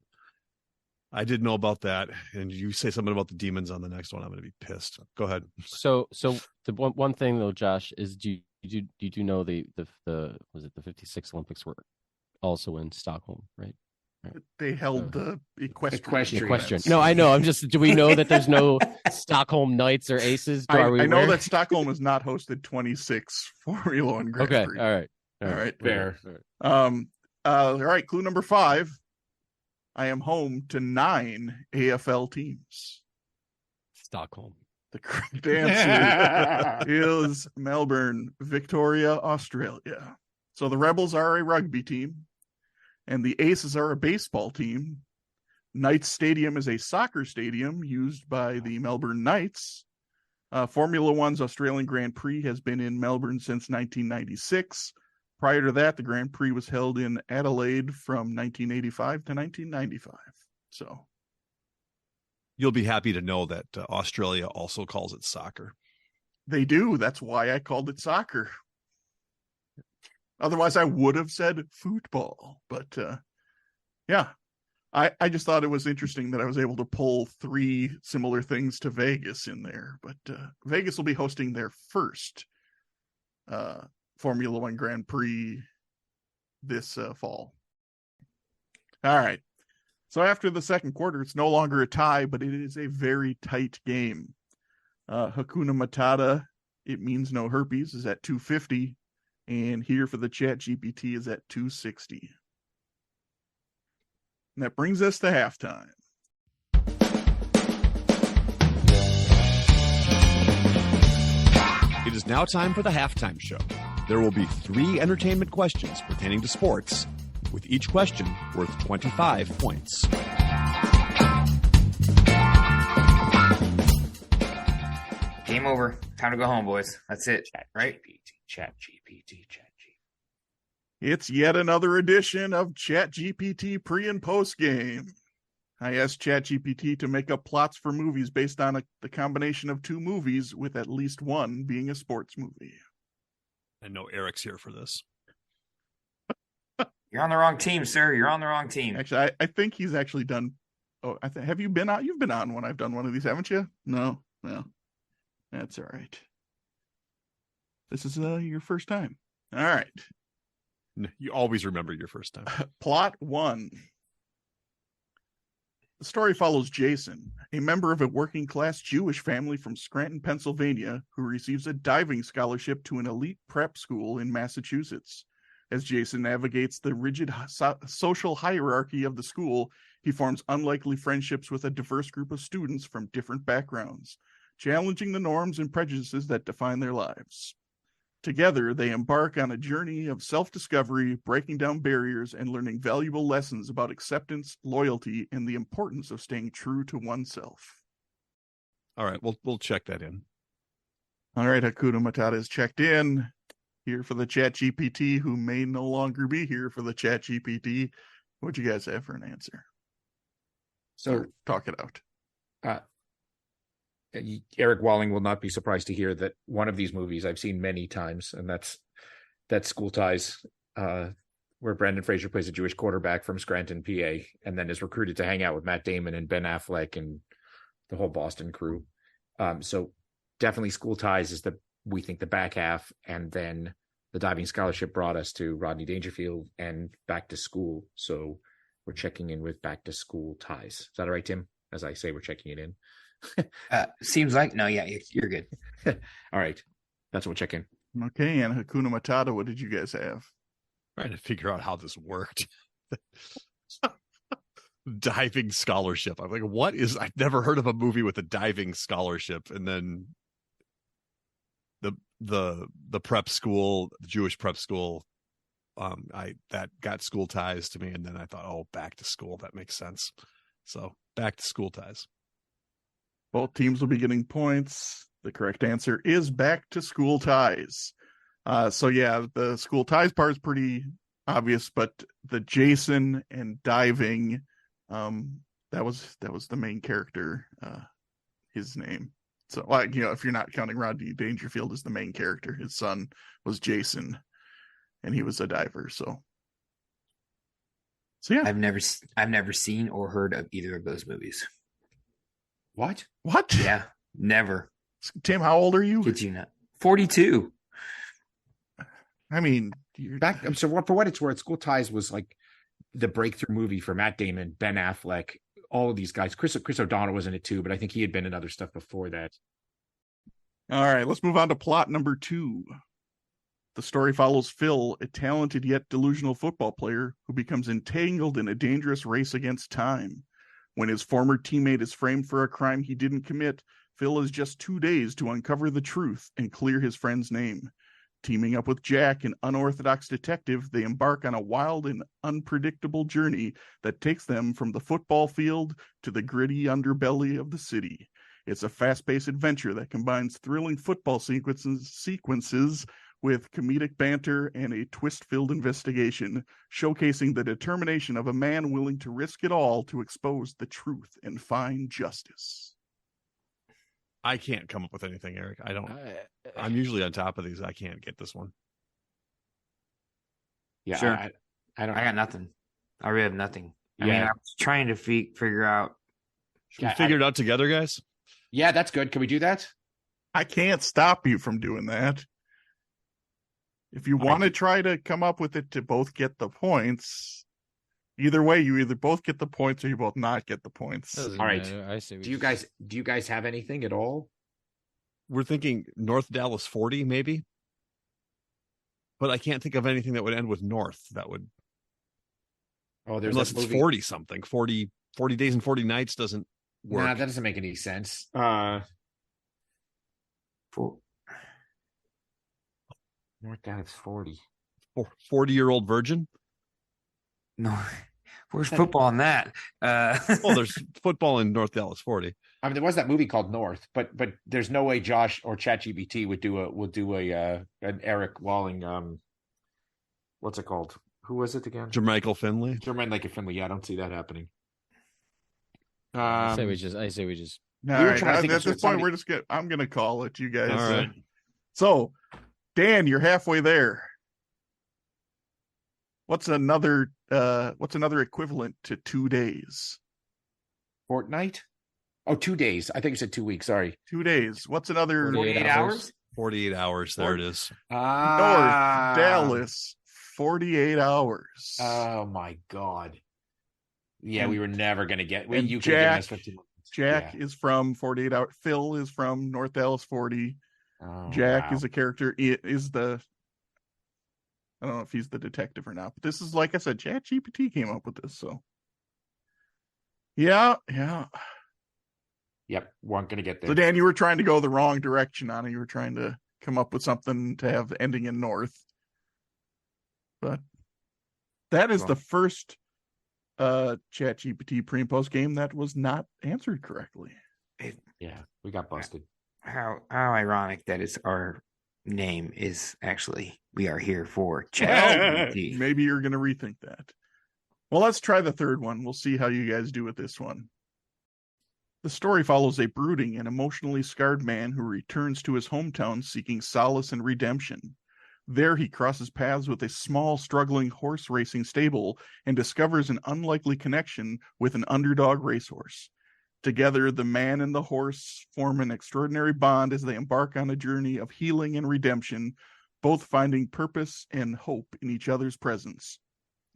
I did know about that. And you say something about the Demons on the next one, I'm going to be pissed. Go ahead.
So the one thing though, Josh, is do you know the was it the 56 Olympics were also in Stockholm, right?
They held the equestrian.
No, I know. I'm just. Do we know that there's no Stockholm Knights or Aces?
I know that Stockholm has not hosted 26 Formula One Grand Prix.
Okay, all right,
fair. All right. Clue number 5. I am home to 9 AFL teams.
Stockholm.
The correct answer is Melbourne, Victoria, Australia. So the Rebels are a rugby team, and the Aces are a baseball team. Knights Stadium is a soccer stadium used by the Melbourne Knights. Formula One's Australian Grand Prix has been in Melbourne since 1996. Prior to that, the Grand Prix was held in Adelaide from 1985 to 1995. So
you'll be happy to know that Australia also calls it soccer.
They do. That's why I called it soccer. Otherwise, I would have said football. But yeah, I just thought it was interesting that I was able to pull 3 similar things to Vegas in there. But Vegas will be hosting their first Formula One Grand Prix this fall. All right. So after the second quarter, it's no longer a tie, but it is a very tight game. Hakuna Matata, it means no herpes, is at 250, and here for the Chat GPT is at 260. And that brings us to halftime.
It is now time for the halftime show. There will be 3 entertainment questions pertaining to sports, with each question worth 25 points.
Game over. Time to go home, boys. That's it, right?
Chat GPT.
It's yet another edition of Chat GPT pre and post game. I asked Chat GPT to make up plots for movies based on the combination of 2 movies, with at least one being a sports movie.
I know Eric's here for this.
You're on the wrong team, sir. You're on the wrong team.
Actually, I think he's actually done. Oh, have you been on? You've been on when I've done one of these, haven't you? No. That's all right. This is your first time. All right.
You always remember your first time.
Plot 1. The story follows Jason, a member of a working-class Jewish family from Scranton, Pennsylvania, who receives a diving scholarship to an elite prep school in Massachusetts. As Jason navigates the rigid social hierarchy of the school, he forms unlikely friendships with a diverse group of students from different backgrounds, challenging the norms and prejudices that define their lives. Together, they embark on a journey of self-discovery, breaking down barriers, and learning valuable lessons about acceptance, loyalty, and the importance of staying true to oneself.
All right, we'll check that in.
All right, Hakuna Matata is checked in. Here for the Chat GPT, who may no longer be here for the Chat GPT. What'd you guys have for an answer?
So
talk it out.
Eric Walling will not be surprised to hear that one of these movies I've seen many times, and that's School Ties, where Brendan Fraser plays a Jewish quarterback from Scranton, PA, and then is recruited to hang out with Matt Damon and Ben Affleck and the whole Boston crew. So definitely School Ties is we think the back half, and then the diving scholarship brought us to Rodney Dangerfield and Back to School. So we're checking in with Back to School Ties. Is that all right, Tim? As I say, we're checking it in.
Seems like no. Yeah, you're good.
All right, that's what we'll check in.
Okay, and Hakuna Matata, what did you guys have?
Trying to figure out how this worked. Diving scholarship. I'm like, what is? I've never heard of a movie with a diving scholarship, and then the prep school, the Jewish prep school. That got School Ties to me, and then I thought, oh, Back to School. That makes sense. So Back to School Ties.
Both teams will be getting points. The correct answer is Back to School Ties. So yeah, the School Ties part is pretty obvious, but the Jason and diving, that was the main character, his name. So, like, if you're not counting Rodney Dangerfield as the main character, his son was Jason, and he was a diver. So yeah,
I've never seen or heard of either of those movies.
What?
Yeah, never.
Tim, how old are you?
Did you not? 42.
I mean,
So for what it's worth, School Ties was like the breakthrough movie for Matt Damon, Ben Affleck, all of these guys. Chris O'Donnell was in it too, but I think he had been in other stuff before that.
All right, let's move on to plot number 2. The story follows Phil, a talented yet delusional football player who becomes entangled in a dangerous race against time. When his former teammate is framed for a crime he didn't commit, Phil has just 2 days to uncover the truth and clear his friend's name. Teaming up with Jack, an unorthodox detective, they embark on a wild and unpredictable journey that takes them from the football field to the gritty underbelly of the city. It's a fast-paced adventure that combines thrilling football sequences with comedic banter and a twist-filled investigation, showcasing the determination of a man willing to risk it all to expose the truth and find justice.
I can't come up with anything, Eric. I don't. I'm usually on top of these. I can't get this one.
Yeah,
Sure.
I don't.
I got nothing. I really have nothing. I
Yeah.
mean, I was trying to figure out.
Should we figure it out together, guys?
Yeah, that's good. Can we do that?
I can't stop you from doing that. If you want to try to come up with it to both get the points, Either way, you either both get the points or you both not get the points.
Doesn't
All right.
matter. I say we
Do you guys have anything at all?
We're thinking North Dallas 40, maybe. But I can't think of anything that would end with North. That would,
Oh, there's
unless
that
it's
movie.
40 something. 40 days and 40 nights doesn't work.
Nah, that doesn't make any sense. North Dallas 40.
40-year-old virgin.
No, where's football in that?
Well, there's football in North Dallas 40.
I mean, there was that movie called North, but there's no way Josh or ChatGPT would do an Eric Walling. What's it called? Who was it again?
Jermichael Finley.
Jermaine Finley. Yeah, I don't see that happening.
I say we just.
All
We were
right,
trying to
at
think of
this point, I'm gonna call it, you guys.
All right.
So, Dan, you're halfway there. What's another equivalent to 2 days?
Fortnight? Oh, 2 days. I think you said 2 weeks. Sorry.
2 days. What's another
48 hours?
48 hours. There it is.
North Dallas? 48 hours.
Oh my God. Yeah,
And-
we were never gonna get.
and
You could have given us
Jack-
15 minutes.
Jack
Yeah.
is from 48 hours. Phil is from North Dallas 40.
Oh,
Jack
wow.
is a character. Is the I don't know if he's the detective or not, but this is, like I said, ChatGPT came up with this. So, yeah.
Yep, weren't gonna get there.
So, Dan, you were trying to go the wrong direction on it. You were trying to come up with something to have ending in North. But that is
Cool.
the first ChatGPT pre and post game that was not answered correctly.
Yeah, we got busted.
How ironic that is our name is actually we are here for ChatGPT.
Maybe you're going to rethink that. Well, let's try the third one. We'll see how you guys do with this one. The story follows a brooding and emotionally scarred man who returns to his hometown seeking solace and redemption. There he crosses paths with a small, struggling horse racing stable and discovers an unlikely connection with an underdog racehorse. Together, the man and the horse form an extraordinary bond as they embark on a journey of healing and redemption, both finding purpose and hope in each other's presence.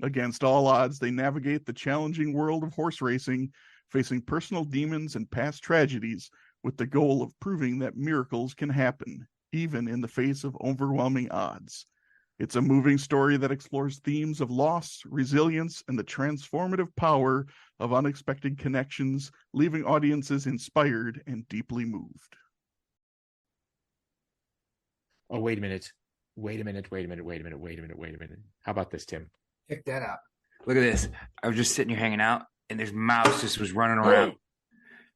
Against all odds, they navigate the challenging world of horse racing, facing personal demons and past tragedies, with the goal of proving that miracles can happen, even in the face of overwhelming odds. It's a moving story that explores themes of loss, resilience, and the transformative power of unexpected connections, leaving audiences inspired and deeply moved.
Oh, wait a minute. How about this, Tim?
Check that out. Look at this. I was just sitting here hanging out, and this mouse just was running around.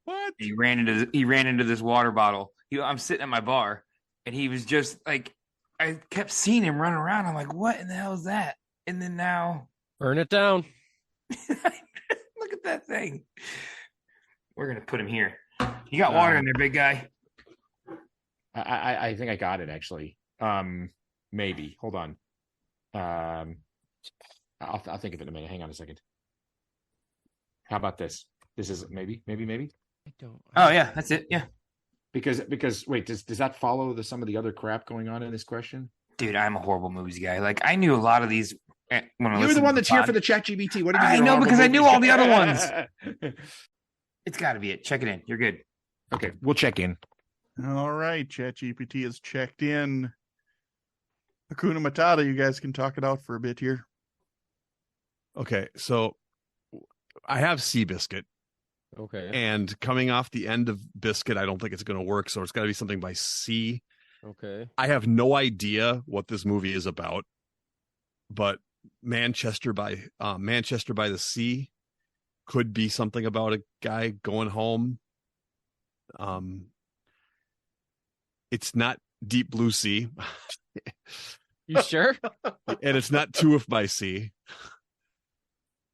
What?
He ran into this water bottle. I'm sitting at my bar, and he was just like, I kept seeing him running around. I'm like, what in the hell is that? And then now,
burn it down.
look at that thing. We're gonna put him here. You got water in there, big guy.
I think I got it actually. Maybe. Hold on. I'll think of it in a minute. Hang on a second. How about this? This is maybe.
I don't.
Oh yeah, that's it. Yeah,
Because wait, does that follow some of the other crap going on in this question?
dude, I'm a horrible movies guy. Like I knew a lot of these. When I
You're the
listened
one
to
that's here
pod.
for the ChatGPT. What do you
I
mean?
know,
you're a
because I
horrible
knew all the
movie
other
guy?
It's got to be it. Check it in. You're good.
Okay, we'll check in.
All right, ChatGPT is checked in. Hakuna Matata, you guys can talk it out for a bit here.
Okay, so I have Seabiscuit,
Okay.
and coming off the end of Biscuit, I don't think it's going to work. So it's got to be something by C.
Okay.
I have no idea what this movie is about, but Manchester by the Sea could be something about a guy going home. It's not Deep Blue Sea,
You sure?
and it's not Two If by Sea.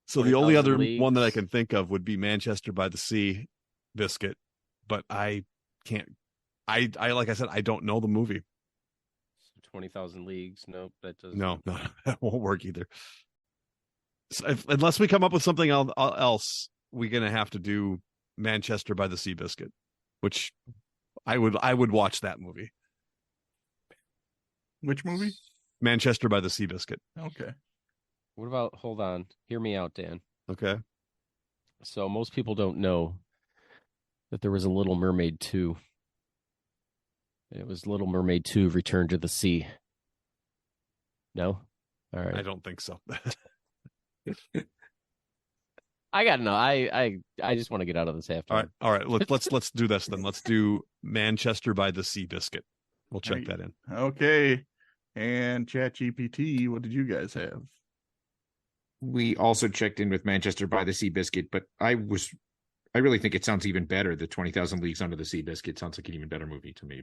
So the
20,000
only other
Leagues.
one that I can think of would be Manchester by the Sea, Biscuit, but I can't. I like I said, I don't know the movie.
20,000 leagues. Nope, that doesn't.
No, that won't work either. So unless we come up with something else, we're gonna have to do Manchester by the Sea Biscuit, which I would watch that movie.
Which movie?
Manchester by the Sea Biscuit.
Okay.
What about, hold on, hear me out, Dan.
Okay.
So most people don't know that there was a Little Mermaid 2. It was Little Mermaid 2 Return to the Sea. No? All right.
I don't think so.
I got to know. I just want to get out of this halftime.
All right. Let's do this then. Let's do Manchester by the Seabiscuit. We'll check that in.
Okay. And ChatGPT, what did you guys have?
We also checked in with Manchester by the Seabiscuit, but I really think it sounds even better. The 20,000 Leagues Under the Seabiscuit sounds like an even better movie to me,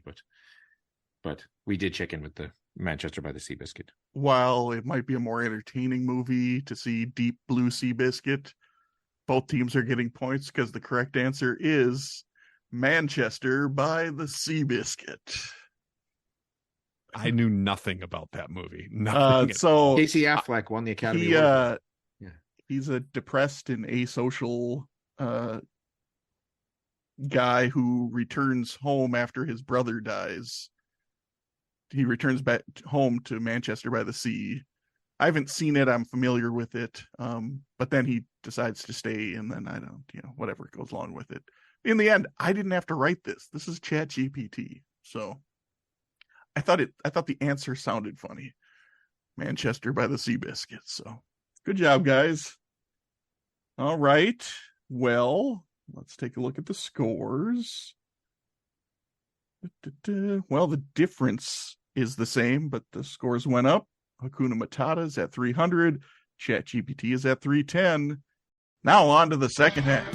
but we did check in with the Manchester by the Seabiscuit.
While it might be a more entertaining movie to see Deep Blue Seabiscuit, both teams are getting points because the correct answer is Manchester by the Seabiscuit.
I knew nothing about that movie. Nothing.
So
Casey Affleck won the Academy Award.
He's a depressed and asocial guy who returns home after his brother dies. He returns back home to Manchester by the Sea. I haven't seen it. I'm familiar with it. But then he decides to stay, and then whatever goes along with it. In the end, I didn't have to write this. This is ChatGPT. So I thought the answer sounded funny. Manchester by the Seabiscuit. So good job, guys. All right. Well, let's take a look at the scores. Well, the difference is the same, but the scores went up. Hakuna Matata is at 300. ChatGPT is at 310. Now on to the second half.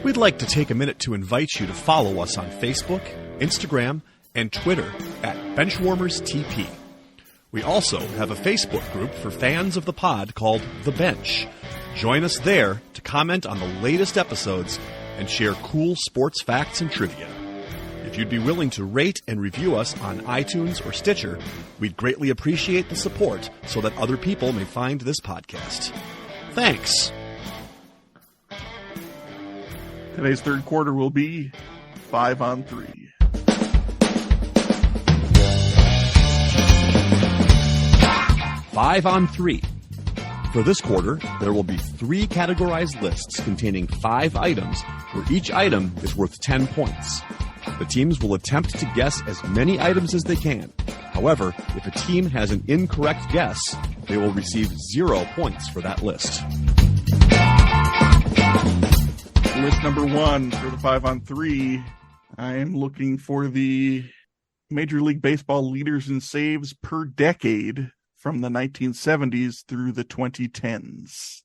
We'd like to take a minute to invite you to follow us on Facebook, Instagram, and Twitter at BenchwarmersTP. We also have a Facebook group for fans of the pod called The Bench. Join us there to comment on the latest episodes and share cool sports facts and trivia. If you'd be willing to rate and review us on iTunes or Stitcher, we'd greatly appreciate the support so that other people may find this podcast. Thanks.
Today's third quarter will be 5-on-3.
Five on 3. For this quarter, there will be 3 categorized lists containing 5 items, where each item is worth 10 points. The teams will attempt to guess as many items as they can. However, if a team has an incorrect guess, they will receive 0 points for that list.
List number 1 for the 5-on-3. I am looking for the Major League Baseball leaders in saves per decade from the 1970s through the 2010s.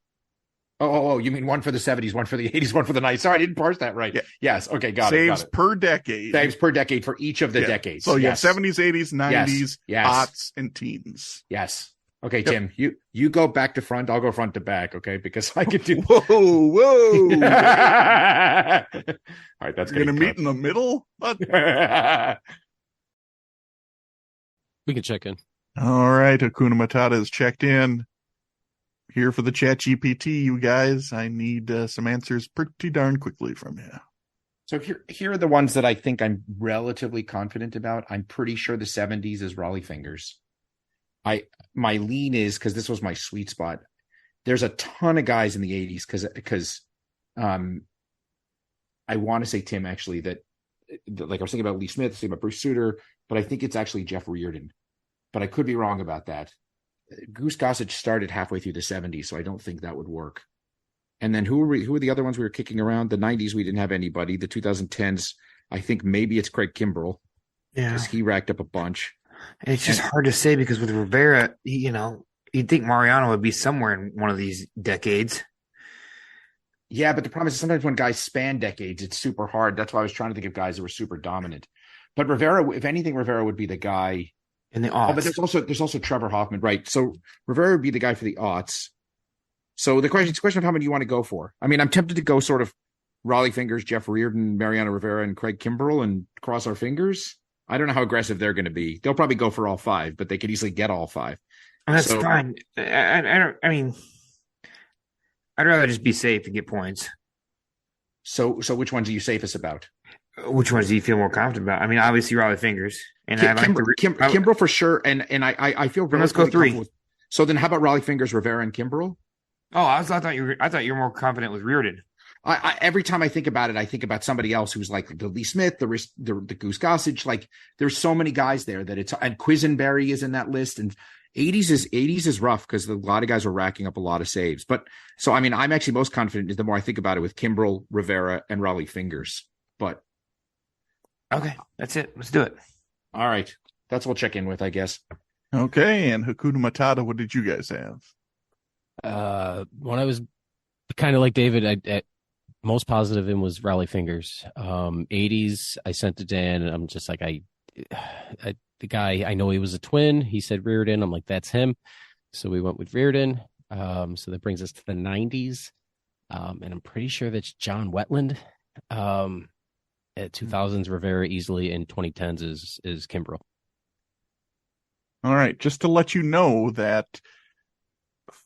Oh, you mean one for the 70s, one for the 80s, one for the 90s. Sorry, I didn't parse that right. Yeah. Yes, okay, got it.
Saves per decade.
Saves per decade for each of the decades.
So you have 70s, 80s, 90s, aughts, and teens.
Yes. Okay, Tim, you go back to front. I'll go front to back, okay? Because I could do...
Whoa.
All right, that's
going to meet in the middle? What?
We can check in.
All right, Hakuna Matata is checked in. Here for the ChatGPT, you guys. I need some answers pretty darn quickly from you.
So here are the ones that I think I'm relatively confident about. I'm pretty sure the 70s is Raleigh Fingers. My lean is, because this was my sweet spot, there's a ton of guys in the 80s because I want to say, Tim, actually, that like I was thinking about Lee Smith, thinking about Bruce Sutter, but I think it's actually Jeff Reardon. But I could be wrong about that. Goose Gossage started halfway through the 70s, so I don't think that would work. And then who were the other ones we were kicking around? The 90s, we didn't have anybody. The 2010s, I think maybe it's Craig Kimbrell.
Yeah.
Because he racked up a bunch.
It's just hard to say because with Rivera, you'd think Mariano would be somewhere in one of these decades.
Yeah, but the problem is sometimes when guys span decades, it's super hard. That's why I was trying to think of guys that were super dominant. But Rivera, if anything, Rivera would be the guy
in the aughts.
Oh, but there's also Trevor Hoffman, right? So Rivera would be the guy for the aughts. So it's a question of how many you want to go for. I mean, I'm tempted to go sort of Raleigh Fingers, Jeff Reardon, Mariano Rivera, and Craig Kimbrell and cross our fingers. I don't know how aggressive they're going to be. They'll probably go for all 5, but they could easily get all 5.
And that's fine. I mean, I'd rather just be safe and get points.
So which ones are you safest about?
Which ones do you feel more confident about? I mean, obviously Raleigh Fingers, and
Kimbrell for sure. And I feel
let's go 3.
So then how about Raleigh Fingers, Rivera, and Kimbrel?
Oh, I thought you were more confident with Reardon.
I every time I think about it, I think about somebody else who's like the Lee Smith, the Goose Gossage. Like there's so many guys there that it's, and Quisenberry is in that list. And 80s is rough because a lot of guys are racking up a lot of saves. But so, I mean, I'm actually most confident the more I think about it with Kimbrel, Rivera, and Raleigh Fingers. But
okay, that's it. Let's do it.
All right. That's what we'll check in with, I guess.
Okay, and Hakuna Matata, what did you guys have?
When I was kind of like David, I most positive in was Raleigh Fingers. 80s, I sent to Dan, and I'm just like, the guy, I know he was a twin. He said Reardon. I'm like, that's him. So we went with Reardon. So that brings us to the 90s. And I'm pretty sure that's John Wetland. At 2000s, Rivera easily, and 2010s is Kimbrel.
All right, just to let you know that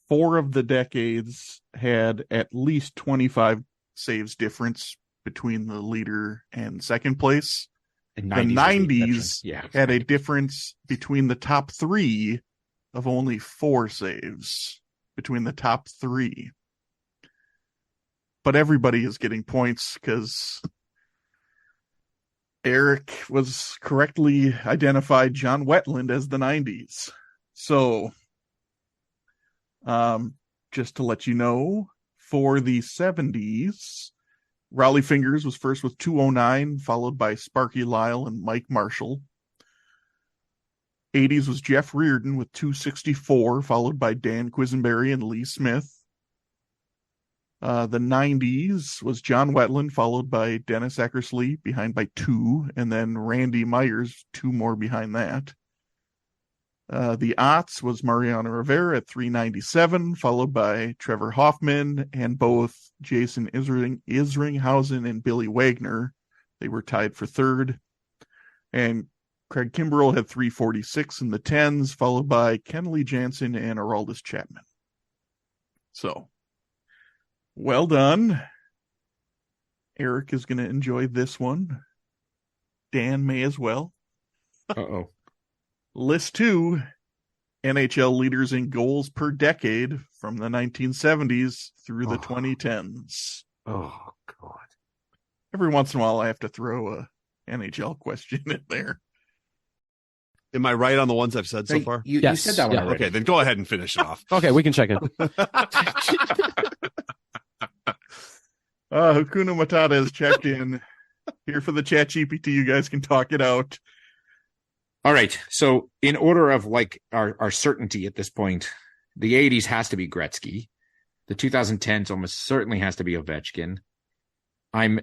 4 of the decades had at least 25 saves difference between the leader and second place.
And
the 90s had a difference between the top 3 of only 4 saves between the top 3. But everybody is getting points because Eric was correctly identified John Wetland as the 90s. So, just to let you know, for the 70s, Raleigh Fingers was first with 209, followed by Sparky Lyle and Mike Marshall. 80s was Jeff Reardon with 264, followed by Dan Quisenberry and Lee Smith. The 90s was John Wetland, followed by Dennis Eckersley, behind by 2, and then Randy Myers, 2 more behind that. The aughts was Mariano Rivera at 397, followed by Trevor Hoffman and both Jason Isringhausen and Billy Wagner. They were tied for 3rd. And Craig Kimbrel had 346 in the 10s, followed by Kenley Jansen and Aroldis Chapman. So, well done. Eric is going to enjoy this one. Dan may as well.
Uh-oh.
List 2, NHL leaders in goals per decade from the 1970s through the 2010s.
Oh, God.
Every once in a while, I have to throw a NHL question in there.
Am I right on the ones I've said so far?
You said that one already.
Okay, then go ahead and finish it off.
Okay, we can check it.
Hakuna Matata has checked in. Here for the chat GPT, you guys can talk it out.
All right. So in order of like our certainty at this point, the 80s has to be Gretzky. The 2010s almost certainly has to be Ovechkin. I'm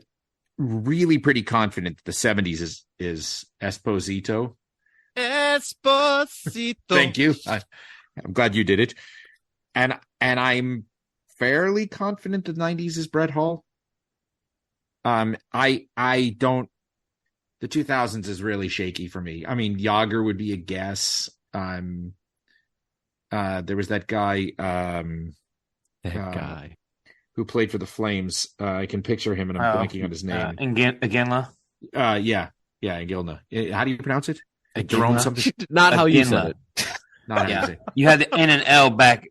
really pretty confident that the 70s is Esposito.
Esposito.
Thank you. I'm glad you did it. And I'm fairly confident the 90s is Brett Hall. I don't. The 2000s is really shaky for me. I mean, Yager would be a guess. There was that guy.
Guy
who played for the Flames. I can picture him, and I'm blanking on his name.
Iginla?
Yeah, Iginla. How do you pronounce it?
Jerome
something?
Not how you said it.
Not how you say it.
You had the N and L back.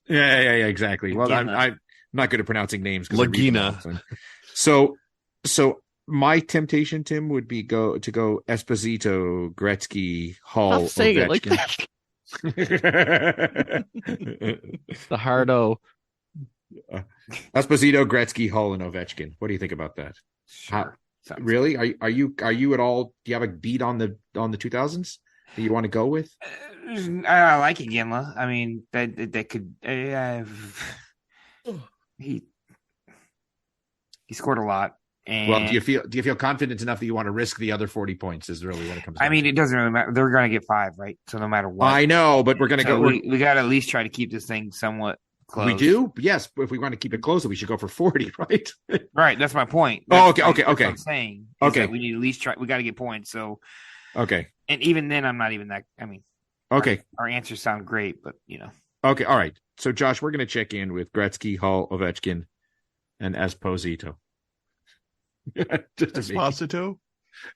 Yeah, exactly. Well, I'm not good at pronouncing names.
Lagina.
So my temptation, Tim, would be to go Esposito, Gretzky, Hall,
Stop saying it like
that.
The hard O.
Esposito, Gretzky, Hall, and Ovechkin. What do you think about that?
Sure.
Really? Are you at all? Do you have a beat on the 2000s that you want to go with?
I like Iginla. I mean, that could. He scored a lot. And,
well, do you feel confident enough that you want to risk the other 40 points? Is really what it comes down
I mean,
to.
it doesn't really matter. They're going to get 5, right? So no matter what.
I know, but we're going to go.
We got to at least try to keep this thing somewhat close.
We do? Yes. If we want to keep it close, we should go for 40, right?
Right. That's my point.
Okay.
That's what I'm saying.
Okay.
We need to at least try. We got to get points. So.
Okay.
And even then, I'm not even that. I mean.
Okay.
Our answers sound great, but
Okay. All right. So, Josh, we're going to check in with Gretzky, Hall, Ovechkin, and Esposito.
Esposito?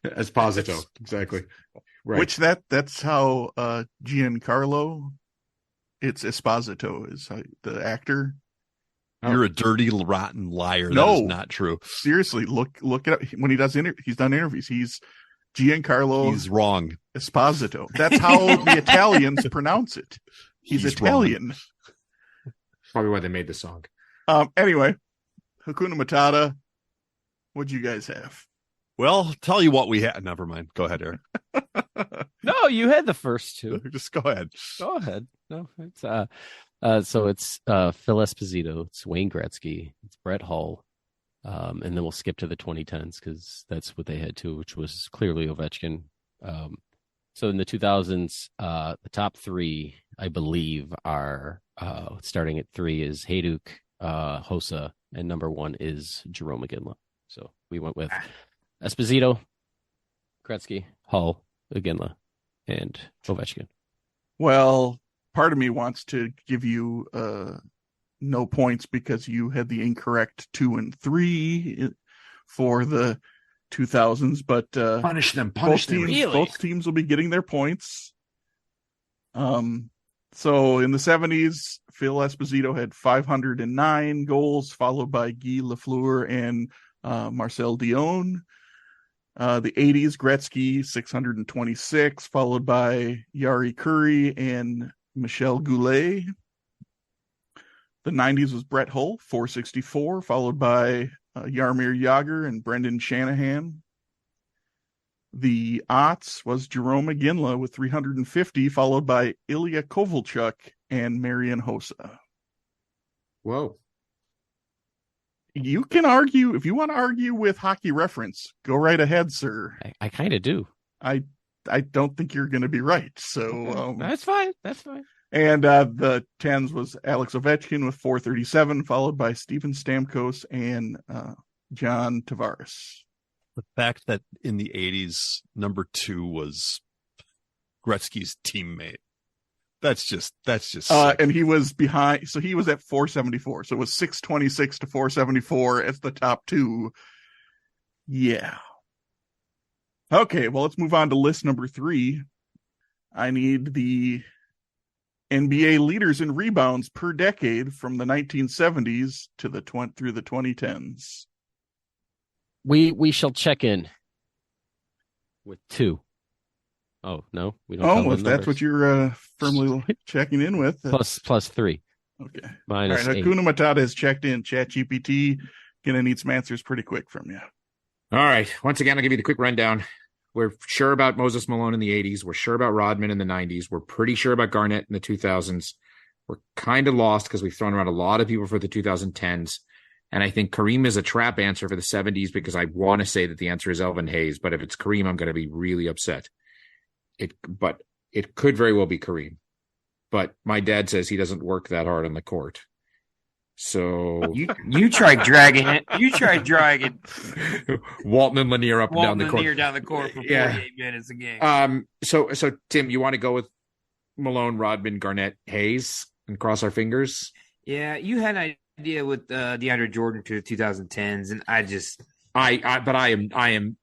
Esposito, exactly. Right.
Which that's how Giancarlo It's Esposito is the actor.
You're a dirty, rotten liar.
No.
That is not true.
Seriously, look it up. When he does he's done interviews. He's Giancarlo
He's wrong.
Esposito. That's how the Italians pronounce it. He's Italian.
Wrong.
Probably why they made the song.
Anyway, Hakuna Matata. What'd you guys have?
Well, tell you what we had. Never mind. Go ahead, Eric.
No, you had the first two.
Just go ahead.
Go ahead. No, it's so it's Phil Esposito, it's Wayne Gretzky, it's Brett Hull, and then we'll skip to the 2010s because that's what they had too, which was clearly Ovechkin. So in the 2000s, the top three, I believe, are starting at 3 is Hayduk, Hossa, and number 1 is Jerome Iginla. So we went with Esposito, Gretzky, Hull, Iginla, and Ovechkin.
Well, part of me wants to give you no points because you had the incorrect 2 and 3 for the 2000s, but
Punish them.
both teams will be getting their points. So in the 70s, Phil Esposito had 509 goals, followed by Guy Lafleur and Marcel Dion. The 80s, Gretzky, 626, followed by Yari Curry and Michel Goulet. The 90s was Brett Hull, 464, followed by Jaromir Jagr and Brendan Shanahan. The aughts was Jerome Iginla with 350, followed by Ilya Kovalchuk and Marian Hossa.
Whoa.
You can argue, if you want to argue with Hockey Reference, go right ahead, sir.
I kind of do.
I don't think you're going to be right. So
That's fine. That's fine.
And the 10s was Alex Ovechkin with 437, followed by Steven Stamkos and John Tavares.
The fact that in the 80s, number 2 was Gretzky's teammate. That's just
and he was behind, so he was at 474. So it was 626 to 474 as the top 2. Yeah. Okay, well, let's move on to list number 3. I need the NBA leaders in rebounds per decade from the 1970s to the through the 2010s.
We shall check in with 2. Oh, no, we don't.
Oh, if that's what you're firmly checking in with.
Plus 3.
Okay.
Minus
all right,
8.
Hakuna Matata has checked in. ChatGPT gonna need some answers pretty quick from you.
All right. Once again, I'll give you the quick rundown. We're sure about Moses Malone in the 80s. We're sure about Rodman in the 90s. We're pretty sure about Garnett in the 2000s. We're kind of lost because we've thrown around a lot of people for the 2010s. And I think Kareem is a trap answer for the 70s because I want to say that the answer is Elvin Hayes. But if it's Kareem, I'm going to be really upset. But it could very well be Kareem. But my dad says he doesn't work that hard on the court. So
you tried dragging it. You tried dragging
Walton and Lanier up and down the court.
Lanier down the court for 48 minutes a game.
So Tim, you want to go with Malone, Rodman, Garnett, Hayes, and cross our fingers?
Yeah, you had an idea with DeAndre Jordan to the 2010s, and
I am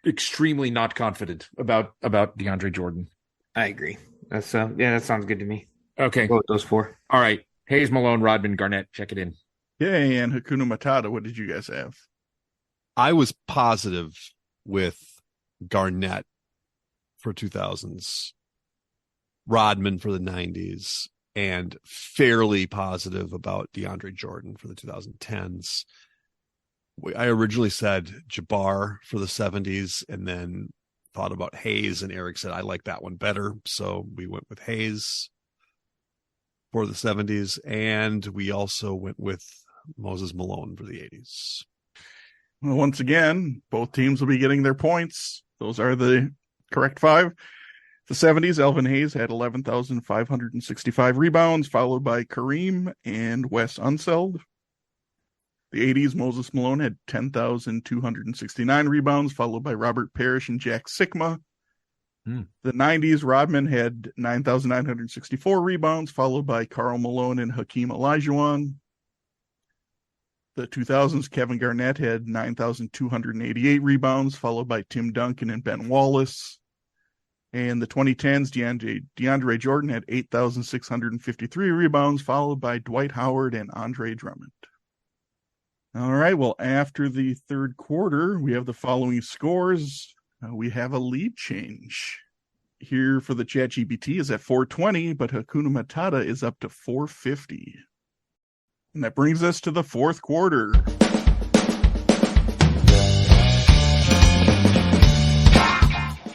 extremely not confident about DeAndre Jordan.
I agree. That's that sounds good to me.
Okay,
go with those 4.
All right. Hayes, Malone, Rodman, Garnett. Check it in.
Yay, and Hakuna Matata, what did you guys have?
I was positive with Garnett for 2000s, Rodman for the 90s, and fairly positive about DeAndre Jordan for the 2010s. I originally said Jabbar for the 70s and then thought about Hayes, and Eric said, I like that one better. So we went with Hayes for the 70s, and we also went with Moses Malone for the 80s.
Well, once again, both teams will be getting their points. Those are the correct 5. The 70s, Elvin Hayes had 11,565 rebounds, followed by Kareem and Wes Unseld. The 80s, Moses Malone had 10,269 rebounds, followed by Robert Parrish and Jack Sikma. The 90s, Rodman had 9,964 rebounds, followed by Karl Malone and Hakeem Olajuwon. The 2000s, Kevin Garnett had 9,288 rebounds, followed by Tim Duncan and Ben Wallace. In the 2010s, DeAndre Jordan had 8,653 rebounds, followed by Dwight Howard and Andre Drummond. All right, well, after the third quarter, we have the following scores. We have a lead change. Here for the ChatGPT is at 420, but Hakuna Matata is up to 450. And that brings us to the fourth quarter.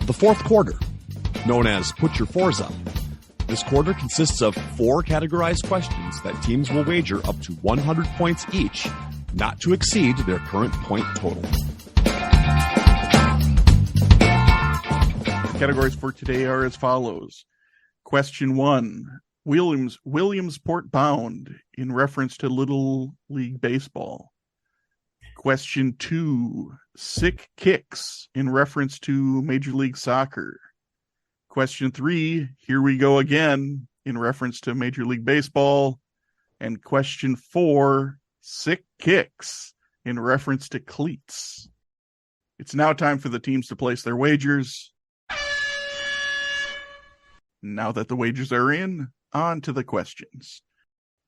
The fourth quarter, known as Put Your Fours Up. This quarter consists of 4 categorized questions that teams will wager up to 100 points each, not to exceed their current point total.
Categories for today are as follows. Question 1, Williamsport bound in reference to Little League Baseball. Question 2, sick kicks in reference to Major League Soccer. Question 3, here we go again in reference to Major League Baseball. And question 4, sick kicks in reference to cleats. It's now time for the teams to place their wagers. Now that the wagers are in, on to the questions.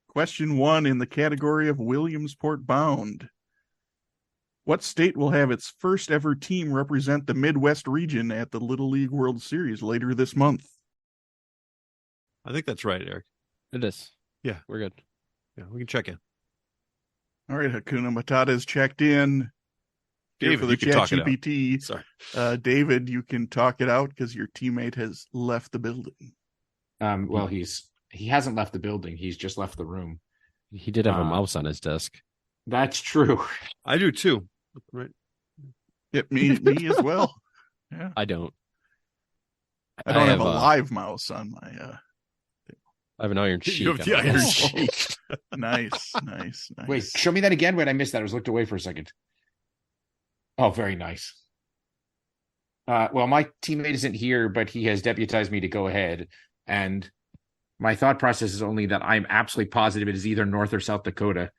Question 1 in the category of Williamsport bound. What state will have its first ever team represent the Midwest region at the Little League World Series later this month?
I think that's right, Eric.
It is.
Yeah.
We're good.
Yeah, we can check in.
All right, Hakuna Matata is checked in.
David,
for the
you can talk it out.
ChatGPT.
Sorry.
David, you can talk it out because your teammate has left the building.
Well, he hasn't left the building. He's just left the room.
He did have a mouse on his desk.
That's true.
I do too. Right.
Me as well. Yeah.
I don't.
I don't have a live mouse on my
I have an iron sheet.
You have the iron sheet.
Nice.
Wait, show me that again. Wait, I missed that. I was looked away for a second. Oh, very nice. Well, my teammate isn't here, but he has deputized me to go ahead. And my thought process is only that I'm absolutely positive it is either North or South Dakota.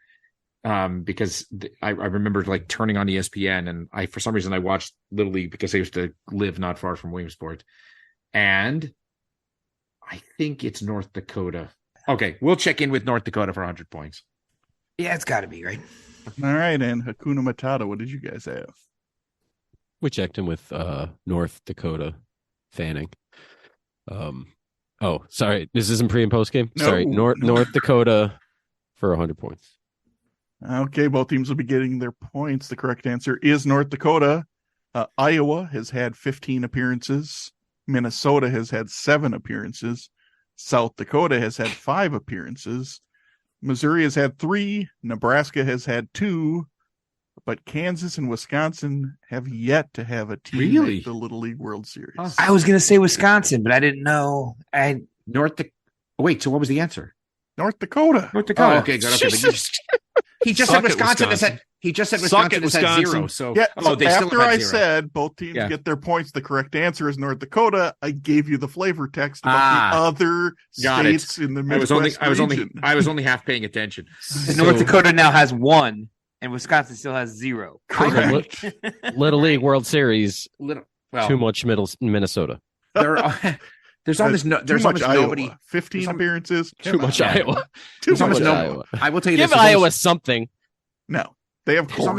Because I remember like turning on ESPN and for some reason I watched Little League because I used to live not far from Williamsport. And I think it's North Dakota. Okay, we'll check in with North Dakota for 100 points.
Yeah, it's got to be, right?
All right, and Hakuna Matata, what did you guys have?
We checked in with North Dakota Fanning. Oh, sorry. This isn't pre and post game?
No.
Sorry. North Dakota for 100 points.
Okay, both teams will be getting their points. The correct answer is North Dakota. Iowa has had 15 appearances. Minnesota has had 7 appearances. South Dakota has had 5 appearances. Missouri has had 3. Nebraska has had 2. But Kansas and Wisconsin have yet to have a team make the Little League World Series.
Huh.
I was going to say Wisconsin, but I didn't know.
Wait, so what was the answer?
North Dakota.
North Dakota.
Oh,
okay, good. Okay. He just
Suck
said
it,
Wisconsin.
Wisconsin.
He just said
Suck
Wisconsin
it,
has had
Wisconsin.
0. So,
Yeah, so
they still
after
have
I
0.
said both teams get their points, the correct answer is North Dakota. I gave you the flavor text about the other states in the Midwest region.
I was only half paying attention.
North Dakota now has 1, and Wisconsin still has 0.
Correct.
Little League World Series.
Well,
Too much Minnesota.
There's almost nobody.
15 appearances.
Too much Iowa.
Too much
Iowa.
I will tell you
Give
this.
Iowa something.
No, they have corn.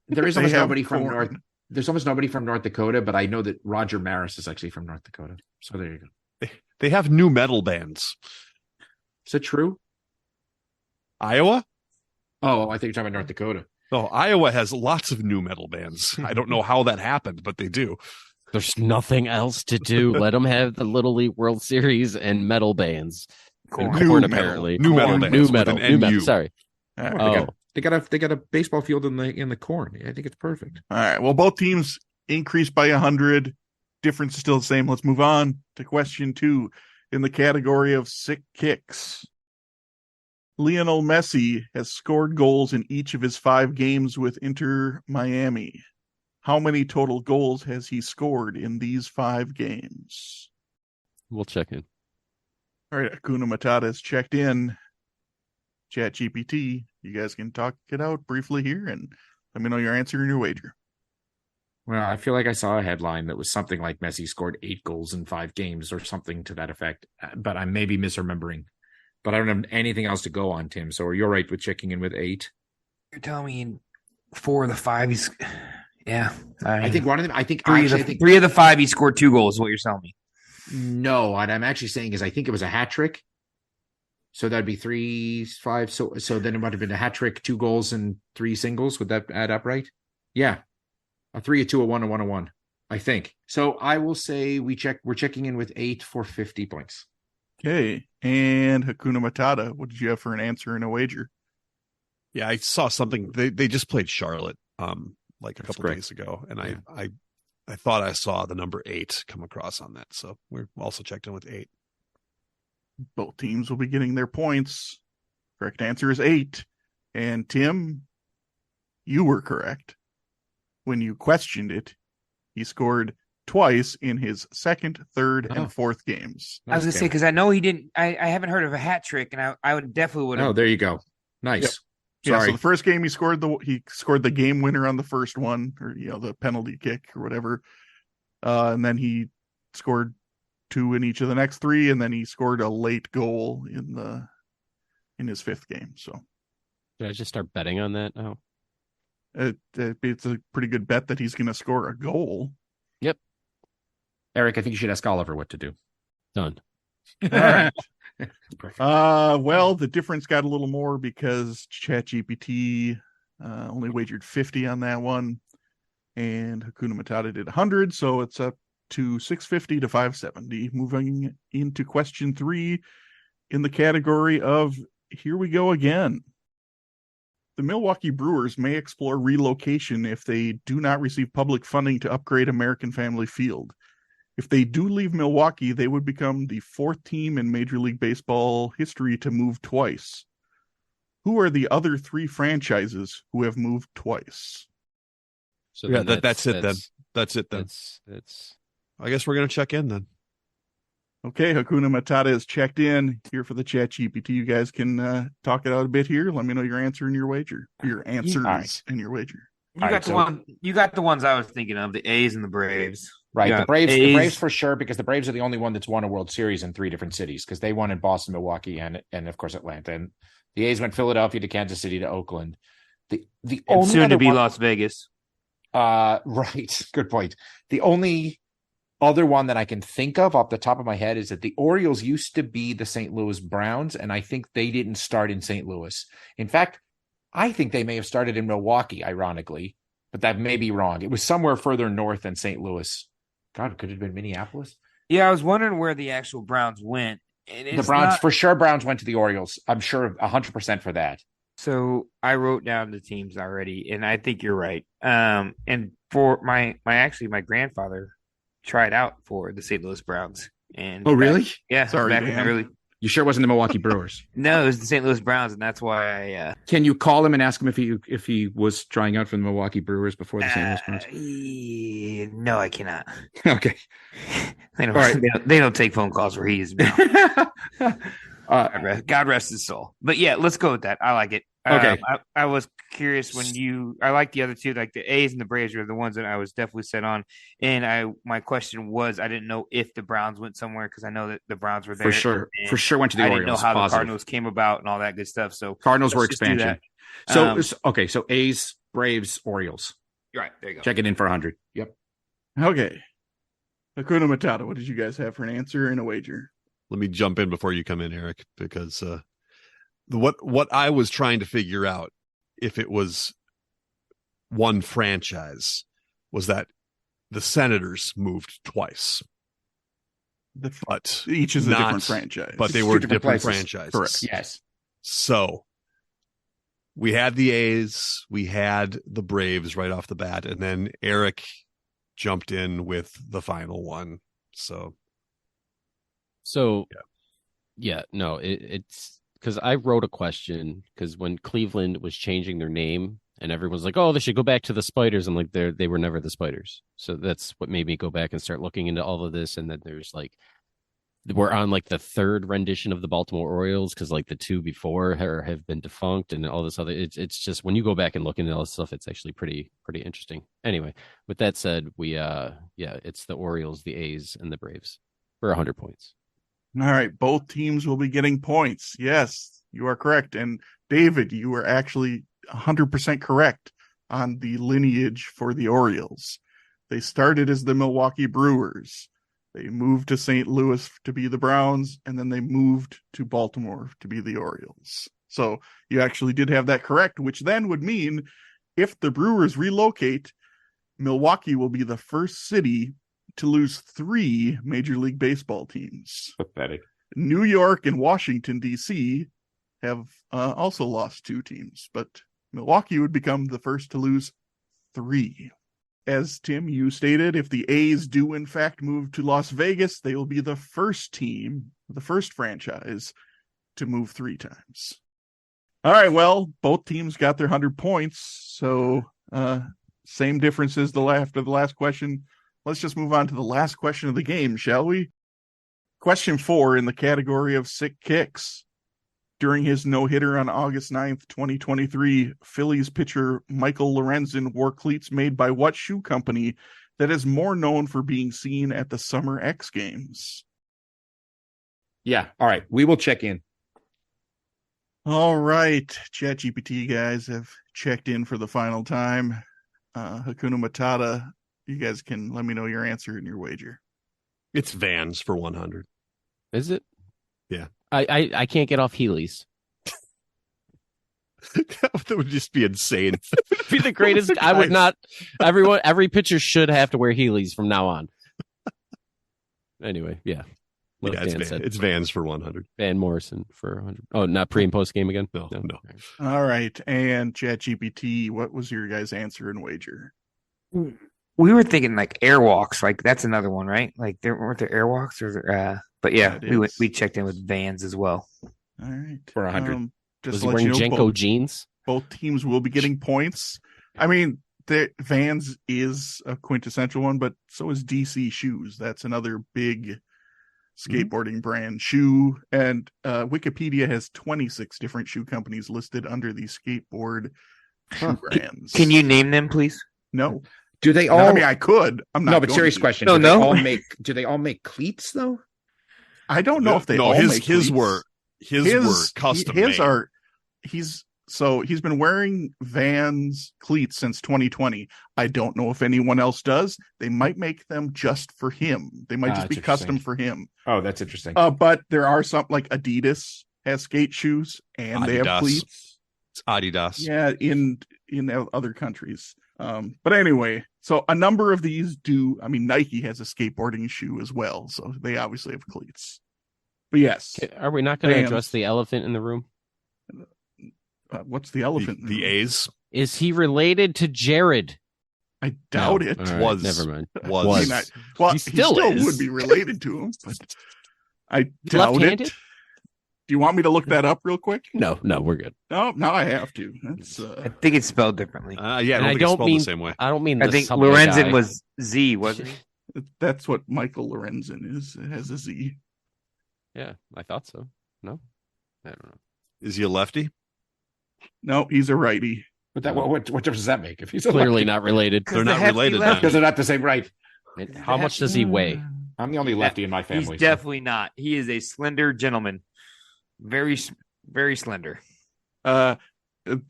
There is
They
almost
have
nobody from
corn.
North. There's almost nobody from North Dakota, but I know that Roger Maris is actually from North Dakota. So there you go.
They have new metal bands.
Is it true?
Iowa?
Oh, I think you're talking about North Dakota.
Oh, Iowa has lots of new metal bands. I don't know how that happened, but they do.
There's nothing else to do. Let them have the Little League World Series and metal bands. And
New
corn,
metal.
apparently.
New metal bands.
New metal.
with an
New
NU.
metal. Sorry.
They got a baseball field in the corn. I think it's perfect.
All right. Well, both teams increased by 100. Difference is still the same. Let's move on to question 2 in the category of sick kicks. Lionel Messi has scored goals in each of his 5 games with Inter Miami. How many total goals has he scored in these 5 games?
We'll check in.
All right. Hakuna Matata has checked in. ChatGPT, you guys can talk it out briefly here and let me know your answer and your wager.
Well, I feel like I saw a headline that was something like Messi scored 8 goals in 5 games or something to that effect, but I may be misremembering. But I don't have anything else to go on, Tim. So you're right with checking in with 8.
You're telling me in 4 of the 5 he's yeah.
I think one of them. I think
three of the 5 he scored 2 goals. Is what you're telling me?
No, what I'm actually saying is I think it was a hat trick. So that'd be 3, 5. So then it might have been a hat trick, 2 goals and 3 singles. Would that add up right? Yeah, a 3, a 2, a 1, a 1, a 1. I think so. I will say we're checking in with 8 for 50 points.
Okay, and Hakuna Matata, what did you have for an answer and a wager?
Yeah, I saw something. They just played Charlotte like a couple days ago, and
Yeah.
I thought I saw the number 8 come across on that. So we're also checked in with 8.
Both teams will be getting their points. Correct answer is 8. And Tim, you were correct. When you questioned it, he scored twice in his second, third, and fourth games.
I was going to say, because I know he didn't, I haven't heard of a hat trick, and I would have.
Oh, there you go. Nice.
Yep. Yeah, so the first game he scored the game winner on the first one, or the penalty kick or whatever. And then he scored 2 in each of the next 3, and then he scored a late goal in his 5th game. So
Did I just start betting on that now?
It's a pretty good bet that he's going to score a goal.
Yep.
Eric, I think you should ask Oliver what to do.
Done.
All right. Well, the difference got a little more because ChatGPT only wagered 50 on that one, and Hakuna Matata did 100, so it's up to 650 to 570. Moving into question 3 in the category of Here We Go Again. The Milwaukee Brewers may explore relocation if they do not receive public funding to upgrade American Family Field. If they do leave Milwaukee, they would become the 4th team in Major League Baseball history to move twice. Who are the other 3 franchises who have moved twice?
So
Yeah, that's it then. That's it then.
That's
I guess we're going to check in then.
Okay, Hakuna Matata is checked in here for the Chat GPT. You guys can talk it out a bit here. Let me know your answer and your wager. Your answers and your wager.
You got the ones I was thinking of, the A's and the Braves.
Right.
Yeah,
The Braves for sure, because the Braves are the only one that's won a World Series in 3 different cities, because they won in Boston, Milwaukee, and of course Atlanta. And the A's went Philadelphia to Kansas City to Oakland. The only
soon to be Las Vegas.
Right. Good point. The only other one that I can think of off the top of my head is that the Orioles used to be the St. Louis Browns, and I think they didn't start in St. Louis. In fact, I think they may have started in Milwaukee, ironically, but that may be wrong. It was somewhere further north than St. Louis. God, could it have been Minneapolis?
Yeah, I was wondering where the actual Browns went.
The Browns, for sure, Browns went to the Orioles. I'm sure 100% for that.
So I wrote down the teams already, and I think you're right. And for my grandfather tried out for the St. Louis Browns. And
oh, really?
Yeah.
Sorry,
back in the early.
You sure it wasn't the Milwaukee Brewers?
No, it was the St. Louis Browns, and that's why I.
Can you call him and ask him if he was trying out for the Milwaukee Brewers before the St. Louis Browns?
No, I cannot.
Okay.
They don't take phone calls where he is now. God rest his soul. But yeah, let's go with that. I like it.
Okay.
I was curious I like the other two, like the A's and the Braves are the ones that I was definitely set on. And my question was, I didn't know if the Browns went somewhere because I know that the Browns were there.
For sure went to the Orioles.
I didn't know how the Cardinals came about and all that good stuff. So
Cardinals were expansion. So A's, Braves, Orioles.
Right, there you go.
Check it in for 100. Yep.
Okay. Hakuna Matata, what did you guys have for an answer and a wager?
Let me jump in before you come in, Eric, because what I was trying to figure out, if it was one franchise, was that the Senators moved twice. But
each is a different franchise.
But they were different franchises.
Correct.
Yes.
So we had the A's, we had the Braves right off the bat, and then Eric jumped in with the final one. So
it's because I wrote a question because when Cleveland was changing their name and everyone's like, oh, they should go back to the Spiders. I'm like, they were never the Spiders. So that's what made me go back and start looking into all of this. And then there's like we're on like the third rendition of the Baltimore Orioles because like the two before have been defunct and all this other. It's just when you go back and look into all this stuff, it's actually pretty interesting. Anyway, with that said, it's the Orioles, the A's, and the Braves for 100 points.
All right, both teams will be getting points. Yes, you are correct. And David, you are actually 100% correct on the lineage for the Orioles. They started as the Milwaukee Brewers. They moved to St. Louis to be the Browns, and then they moved to Baltimore to be the Orioles. So you actually did have that correct, which then would mean if the Brewers relocate, Milwaukee will be the first city to lose 3 Major League Baseball teams.
Pathetic.
New York and Washington, D.C. have also lost 2 teams, but Milwaukee would become the first to lose 3. As Tim, you stated, if the A's do in fact move to Las Vegas, they will be the first team, the first franchise to move 3 times. All right, well, both teams got their 100 points, so same differences after the last question. Let's just move on to the last question of the game, shall we? Question 4 in the category of sick kicks. During his no-hitter on August 9th, 2023, Phillies pitcher Michael Lorenzen wore cleats made by what shoe company that is more known for being seen at the Summer X Games?
Yeah. All right. We will check in.
All right. ChatGPT guys have checked in for the final time. Hakuna Matata, you guys can let me know your answer and your wager.
It's Vans for 100.
Is it?
Yeah.
I can't get off Heelys.
That would just be insane.
It'd be the greatest. I would not. Every pitcher should have to wear Heelys from now on. Anyway, yeah.
Yeah, it's Vans for 100.
Van Morrison for 100. Oh, not pre and post game again?
No.
All right. And ChatGPT, what was your guys' answer and wager?
We were thinking like Airwalks, like that's another one, right? Like weren't there Airwalks or but yeah, we checked in with Vans as well.
All right.
For 100.
Just
was he wearing Jenko jeans?
Both teams will be getting points. I mean, the Vans is a quintessential one, but so is DC Shoes. That's another big skateboarding brand shoe. And Wikipedia has 26 different shoe companies listed under the skateboard shoe brands.
Can you name them, please?
No.
Do they all?
I mean, I could. I'm not.
No, but serious question. Do they all make cleats though?
I don't know if they all make
his
cleats.
were custom made.
He's been wearing Vans cleats since 2020. I don't know if anyone else does. They might make them just for him. They might just be custom for him.
Oh, that's interesting.
But there are some, like Adidas has skate shoes and they have cleats.
It's Adidas.
Yeah, in other countries. But anyway, so a number of these do. I mean, Nike has a skateboarding shoe as well, so they obviously have cleats. But yes,
are we not going to address the elephant in the room?
What's the elephant?
The A's.
Is he related to Jared?
I doubt it.
Right,
was
never mind.
Was
well,
he still
would be related to him, but I doubt
left-handed?
it. Do you want me to look that up real quick?
No, we're good.
No, now I have to. That's
I think it's spelled differently.
Yeah, I don't mean the same way.
I don't mean.
I think Lorenzen was Z, wasn't he?
That's what Michael Lorenzen is. It has a Z.
Yeah, I thought so. No, I don't know.
Is he a lefty?
No, he's a righty.
But that what difference does that make? If he's a
Clearly
lefty?
not related.
They're not related then.
Because they're not the same right.
How much does he weigh?
I'm the only lefty in my family.
He's definitely not. He is a slender gentleman. Very, very slender.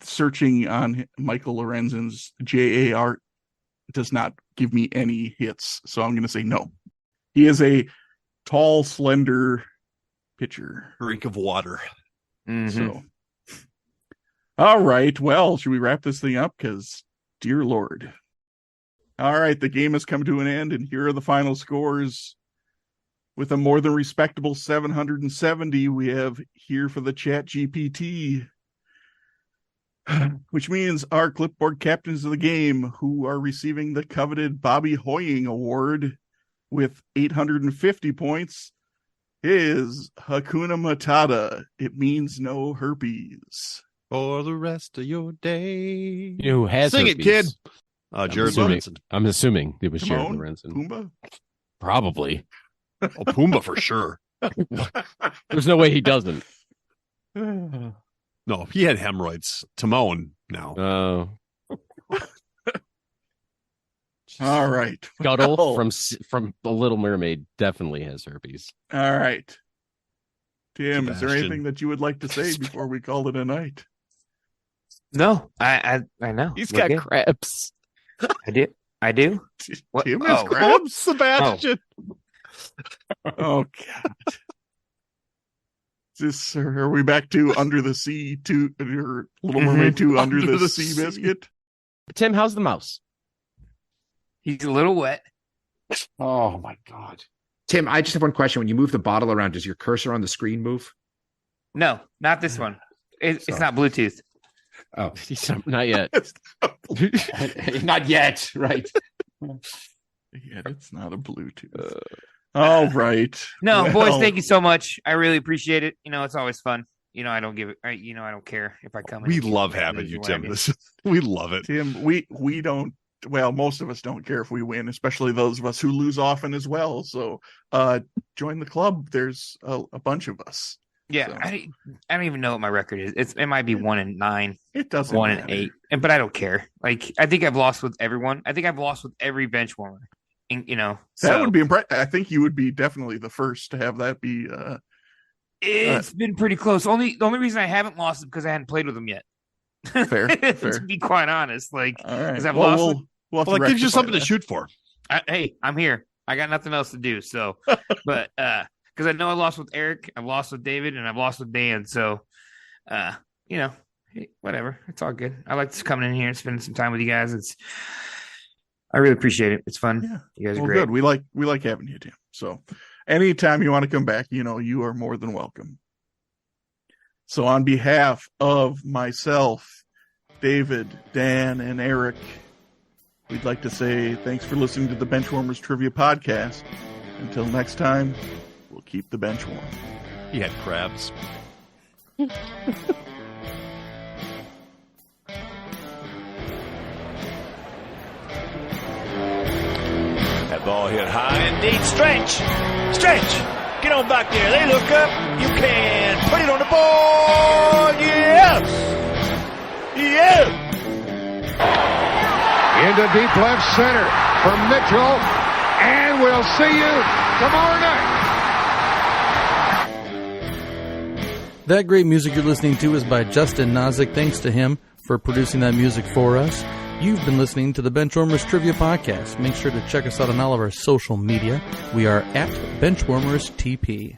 Searching on Michael Lorenzen's JAR does not give me any hits, so I'm going to say no. He is a tall, slender pitcher.
Drink of water.
Mm-hmm.
So, all right. Well, should we wrap this thing up? Because, dear Lord. All right, the game has come to an end, and here are the final scores. With a more than respectable 770, we have here for the Chat GPT, which means our clipboard captains of the game, who are receiving the coveted Bobby Hoying Award with 850 points, is Hakuna Matata. It means no herpes.
For the rest of your day.
Who has
Sing
herpes?
it, kid. Jared Lorenzen.
I'm assuming it was Jared
Timon?
Lorenzen.
Pumbaa?
Probably.
Oh, Pumbaa for sure.
There's no way he doesn't.
No, he had hemorrhoids. Timon now.
Oh.
All right.
Scuttle
Well,
from The Little Mermaid definitely has herpes.
all right. Tim, is there
Sebastian.
anything that you would like to say before we call it a night?
No, I know.
He's
We're
got
good.
crabs.
I do. What?
Tim has
Oh.
crabs?
Sebastian.
Oh, God. Are we back to Under the Sea 2, or Little Mermaid 2 Under
Under
the
the
Sea
Sea.
biscuit?
Tim, how's the mouse?
He's a little wet.
Oh my God. Tim, I just have one question. When you move the bottle around, does your cursor on the screen move?
No, not this one. It's
Sorry.
not Bluetooth.
Oh,
Not yet.
not yet. Right.
Yeah, it's not a Bluetooth. All right.
No, boys,
Well,
thank you so much. I really appreciate it. It's always fun. I don't give it. I don't care if I come in.
We
and keep
love
it
having
as
you,
what
Tim.
I do.
We love it.
Tim, we don't. Well, most of us don't care if we win, especially those of us who lose often as well. So, join the club. There's a bunch of us.
Yeah,
So.
I don't even know what my record is. It might be 1-9,
It doesn't
1-8, but I don't care. Like, I think I've lost with everyone. I think I've lost with every bench warmer. And,
That would be impressive. I think you would be definitely the first to have that be.
It's been pretty close. The only reason I haven't lost is because I hadn't played with them yet.
Fair.
To be quite honest, like,
All right.
'cause I've
Well,
lost
we'll have
Well,
to
it gives you
rectify
something
that.
to shoot for.
hey, I'm here. I got nothing else to do. So, but because I know I lost with Eric, I've lost with David, and I've lost with Dan. So, hey, whatever. It's all good. I like just coming in here and spending some time with you guys. I really appreciate it. It's fun.
Yeah.
You guys are
Well,
great.
good. We like having you, Tim. So, anytime you want to come back, you are more than welcome. So, on behalf of myself, David, Dan, and Eric, we'd like to say thanks for listening to the Benchwarmers Trivia Podcast. Until next time, we'll keep the bench warm.
He had crabs.
That ball hit high and deep. Stretch! Get on back there. They look up. You can put it on the board. Yes! Yes!
Into deep left center for Mitchell. And we'll see you tomorrow night.
That great music you're listening to is by Justin Nozick. Thanks to him for producing that music for us. You've been listening to the Benchwarmers Trivia Podcast. Make sure to check us out on all of our social media. We are at Benchwarmers TP.